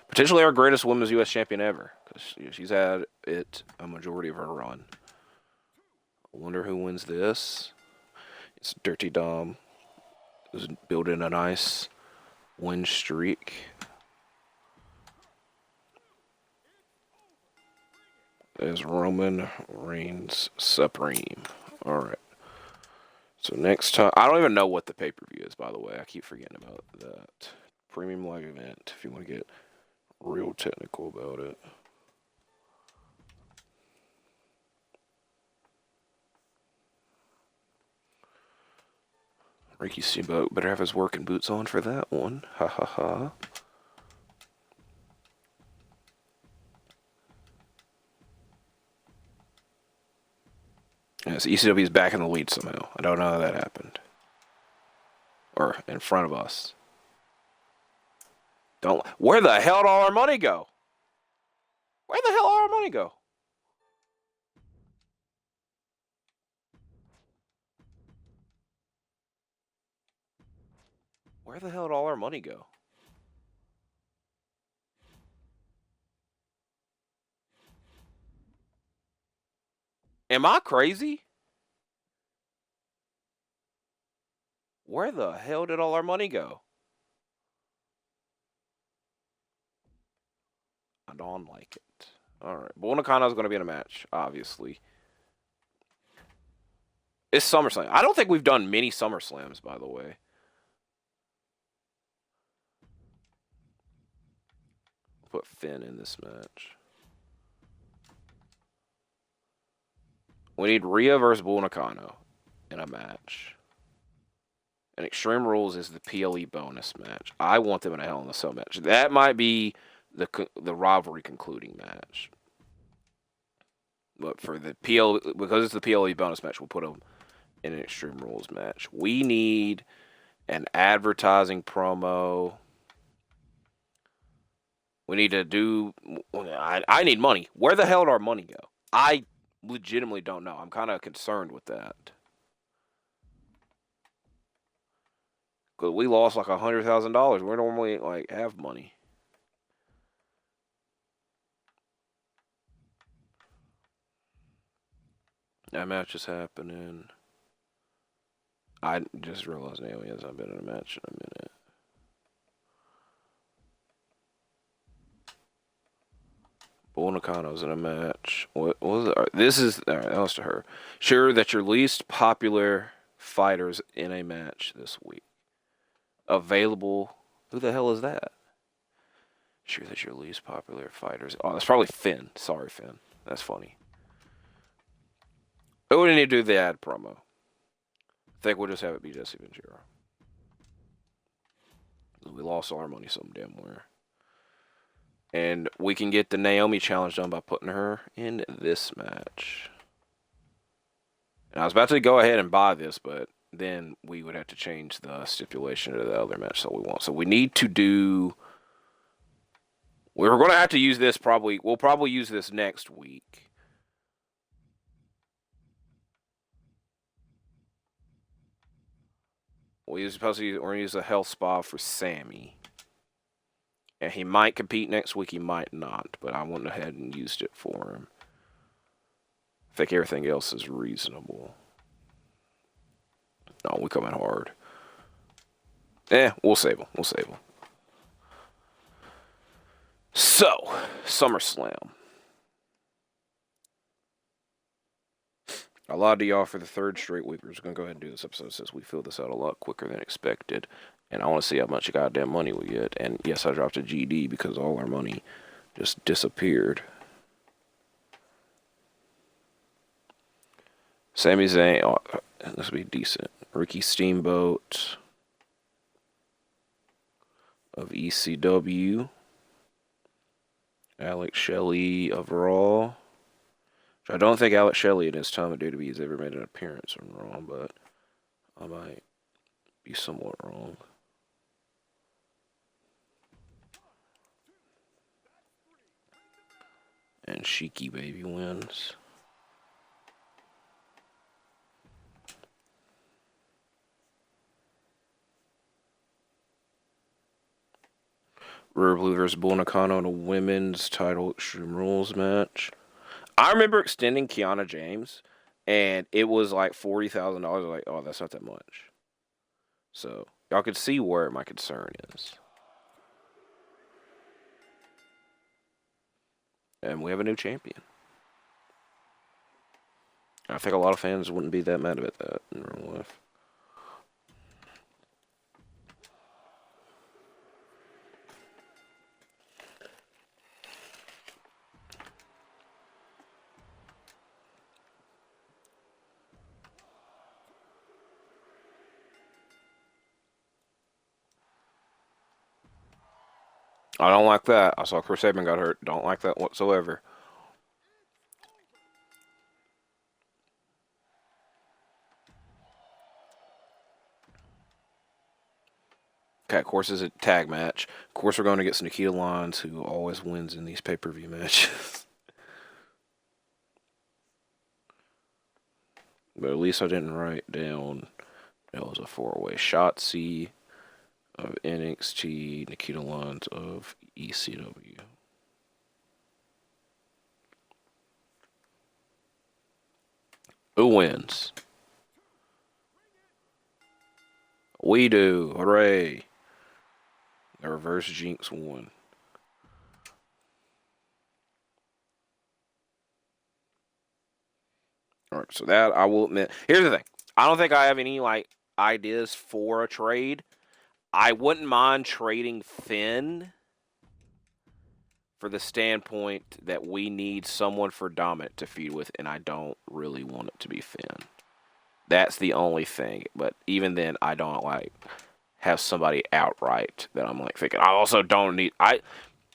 A: Potentially our greatest women's U.S. champion ever, because she's had it a majority of her run. I wonder who wins this. It's Dirty Dom. Is building a nice win streak. As Roman Reigns Supreme. Alright. So next time, I don't even know what the pay-per-view is, by the way. I keep forgetting about that. Premium live event, if you want to get real technical about it. Ricky Steamboat better have his working boots on for that one. Ha ha ha. Yes, ECW is back in the lead somehow. I don't know how that happened. Or in front of us. Don't. Where the hell did all our money go? Where the hell did all our money go? Where the hell did all our money go? Am I crazy? Where the hell did all our money go? I don't like it. Alright. Bull Nakano's going to be in a match, obviously. It's SummerSlam. I don't think we've done many SummerSlams, by the way. Put Finn in this match. We need Rhea versus Bull Nakano in a match. And Extreme Rules is the PLE bonus match. I want them in a Hell in a Cell match. That might be the rivalry concluding match. But for the because it's the PLE bonus match, we'll put them in an Extreme Rules match. We need an advertising promo. We need to do. I need money. Where the hell did our money go? I legitimately don't know. I'm kind of concerned with that. Because we lost like $100,000. We normally like have money. That match is happening. I just realized Naomi hasn't been in a match in a minute. Bull Nakano's in a match. What was it? This is that was to her. Sure that your least popular fighters in a match this week. Available. Who the hell is that? Sure that your least popular fighters. Oh, that's probably Finn. Sorry, Finn. That's funny. Oh, we need to do the ad promo. I think we'll just have it be Jesse Ventura. We lost all our money some damn where. And we can get the Naomi challenge done by putting her in this match. And I was about to go ahead and buy this, but then we would have to change the stipulation to the other match that we want. So we need to do... We're going to have to use this probably... We'll probably use this next week. We're supposed to use a health spa for Sami. And he might compete next week, he might not. But I went ahead and used it for him. I think everything else is reasonable. No, we coming hard. We'll save him. We'll save him. So, SummerSlam. I lied to y'all for the third straight week. We're just going to go ahead and do this episode since we filled this out a lot quicker than expected. And I want to see how much goddamn money we get. And yes, I dropped a GD because all our money just disappeared. Sami Zayn. Oh, this will be decent. Ricky Steamboat of ECW. Alex Shelley of Raw. I don't think Alex Shelley in his time at WWE has ever made an appearance on Raw, but I might be somewhat wrong. And Sheiky Baby wins. Rare Blue vs. Bull Nakano in a women's title Extreme Rules match. I remember extending Kiana James, and it was like $40,000. Like, oh, that's not that much. So y'all could see where my concern is. And we have a new champion. I think a lot of fans wouldn't be that mad about that in real life. I don't like that. I saw Chris Sabin got hurt. Don't like that whatsoever. Okay, of course, it's a tag match. Of course, we're going to get Nikita Lyons, who always wins in these pay-per-view matches. But at least I didn't write down that was a four-way. Shotzi of NXT, Nikita Lyons of ECW. Who wins? We do. Hooray. The reverse jinx won. All right, so that I will admit. Here's the thing. I don't think I have any like ideas for a trade. I wouldn't mind trading Finn for the standpoint that we need someone for Dominic to feud with, and I don't really want it to be Finn. That's the only thing. But even then, I don't like have somebody outright that I'm like thinking. I also don't need.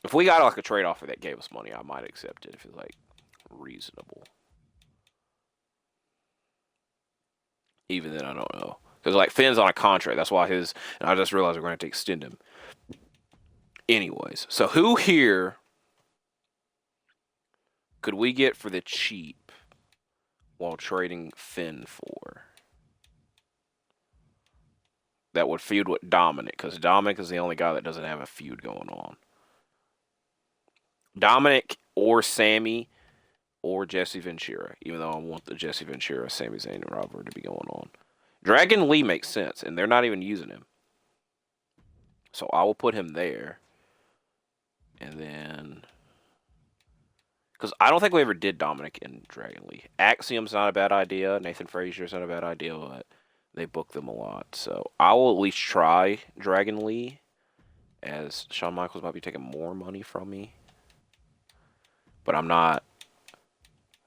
A: If we got like a trade offer that gave us money, I might accept it if it's like reasonable. Even then, I don't know. Because, like, Finn's on a contract. That's why and I just realized we're going to have to extend him. Anyways, so who here could we get for the cheap while trading Finn for? That would feud with Dominic, because Dominic is the only guy that doesn't have a feud going on. Dominic or Sami or Jesse Ventura, even though I want the Jesse Ventura, Sami Zayn rivalry to be going on. Dragon Lee makes sense, and they're not even using him. So I will put him there. And then... Because I don't think we ever did Dominic and Dragon Lee. Axiom's not a bad idea. Nathan Frazier's not a bad idea, but they book them a lot. So I will at least try Dragon Lee, as Shawn Michaels might be taking more money from me. But I'm not...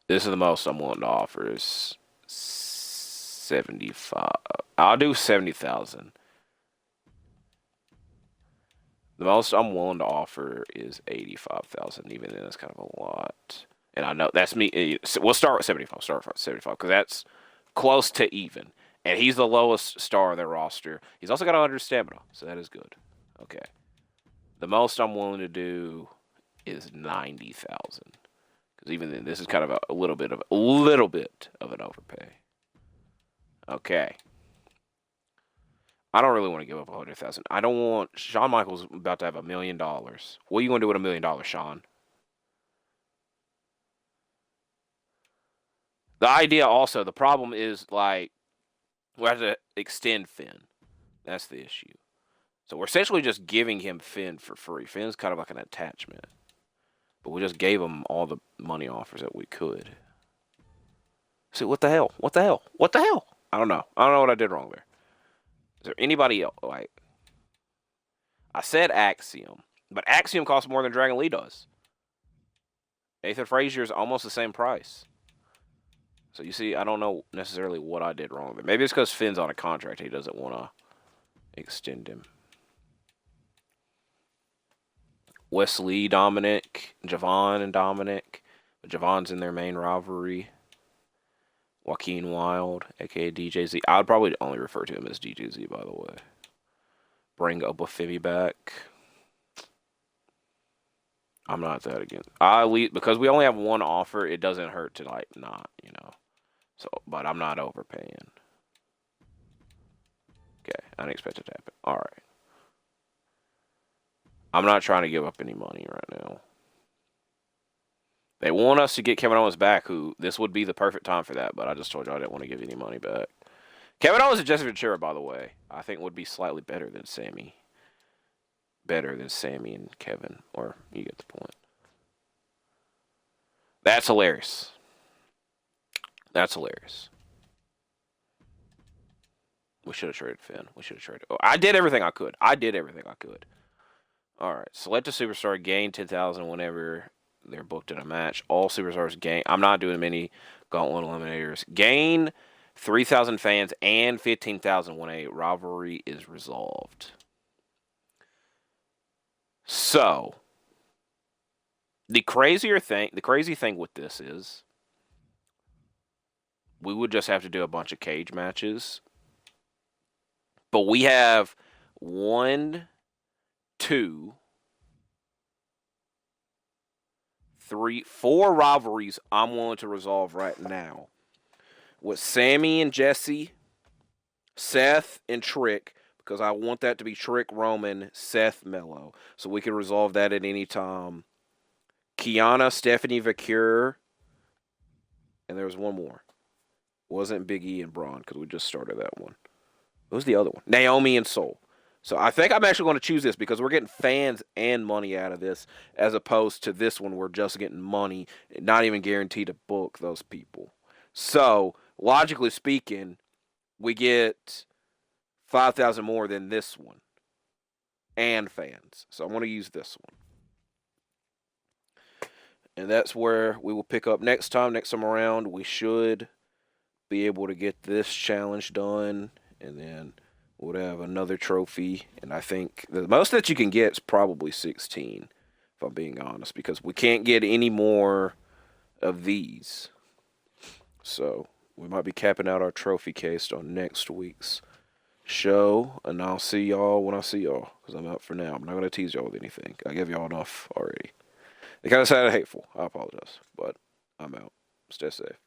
A: This is the most I'm willing to offer is 75. I'll do 70,000. The most I'm willing to offer is 85,000. Even then, that's kind of a lot. And I know that's me. We'll start with 75. Start with 75 because that's close to even. And he's the lowest star of their roster. He's also got 100 stamina, so that is good. Okay. The most I'm willing to do is 90,000. Because even then, this is kind of a little bit of an overpay. Okay. I don't really want to give up 100,000. I don't want Shawn Michaels about to have $1 million. What are you going to do with $1 million, Shawn? The idea also, the problem is like we have to extend Finn. That's the issue. So we're essentially just giving him Finn for free. Finn's kind of like an attachment. But we just gave him all the money offers that we could. See, what the hell? What the hell? What the hell? I don't know. I don't know what I did wrong there. Is there anybody else? Like, I said Axiom, but Axiom costs more than Dragon Lee does. Nathan Frazier is almost the same price. So you see, I don't know necessarily what I did wrong there. Maybe it's because Finn's on a contract. He doesn't want to extend him. Wesley, Dominic, Javon, and Dominic. But Javon's in their main rivalry. Joaquin Wilde, a.k.a. DJZ. I would probably only refer to him as DJZ, by the way. Bring Obafemi back. I'm not that against. Because we only have one offer, it doesn't hurt to, like, not, you know. So, but I'm not overpaying. Okay, I didn't expect it to happen. All right. I'm not trying to give up any money right now. They want us to get Kevin Owens back, who this would be the perfect time for that, but I just told you I didn't want to give any money back. Kevin Owens and Jesse Ventura, by the way, I think would be slightly better than Sami. Better than Sami and Kevin, or you get the point. That's hilarious. That's hilarious. We should have traded Finn. We should have traded. Oh, I did everything I could. All right. Select a superstar, gain 10,000 whenever they're booked in a match. All superstars gain. I'm not doing many gauntlet eliminators. Gain 3,000 fans and 15,000 when a rivalry is resolved. So, the crazy thing with this is, we would just have to do a bunch of cage matches. But we have 1, 2, 3, 4 rivalries I'm willing to resolve right now. With Sami and Jesse, Seth and Trick, because I want that to be Trick, Roman, Seth, Melo. So we can resolve that at any time. Kiana, Stephanie, Vakir, and there was one more. Wasn't Big E and Bron, because we just started that one. What was the other one? Naomi and Soul. So I think I'm actually going to choose this because we're getting fans and money out of this, as opposed to this one we're just getting money, not even guaranteed to book those people. So, logically speaking, we get 5,000 more than this one. And fans. So I'm going to use this one. And that's where we will pick up next time around. We should be able to get this challenge done. And then we'll have another trophy. And I think the most that you can get is probably 16, if I'm being honest. Because we can't get any more of these. So we might be capping out our trophy case on next week's show. And I'll see y'all when I see y'all. Because I'm out for now. I'm not going to tease y'all with anything. I gave y'all enough already. It kind of sounded hateful. I apologize. But I'm out. Stay safe.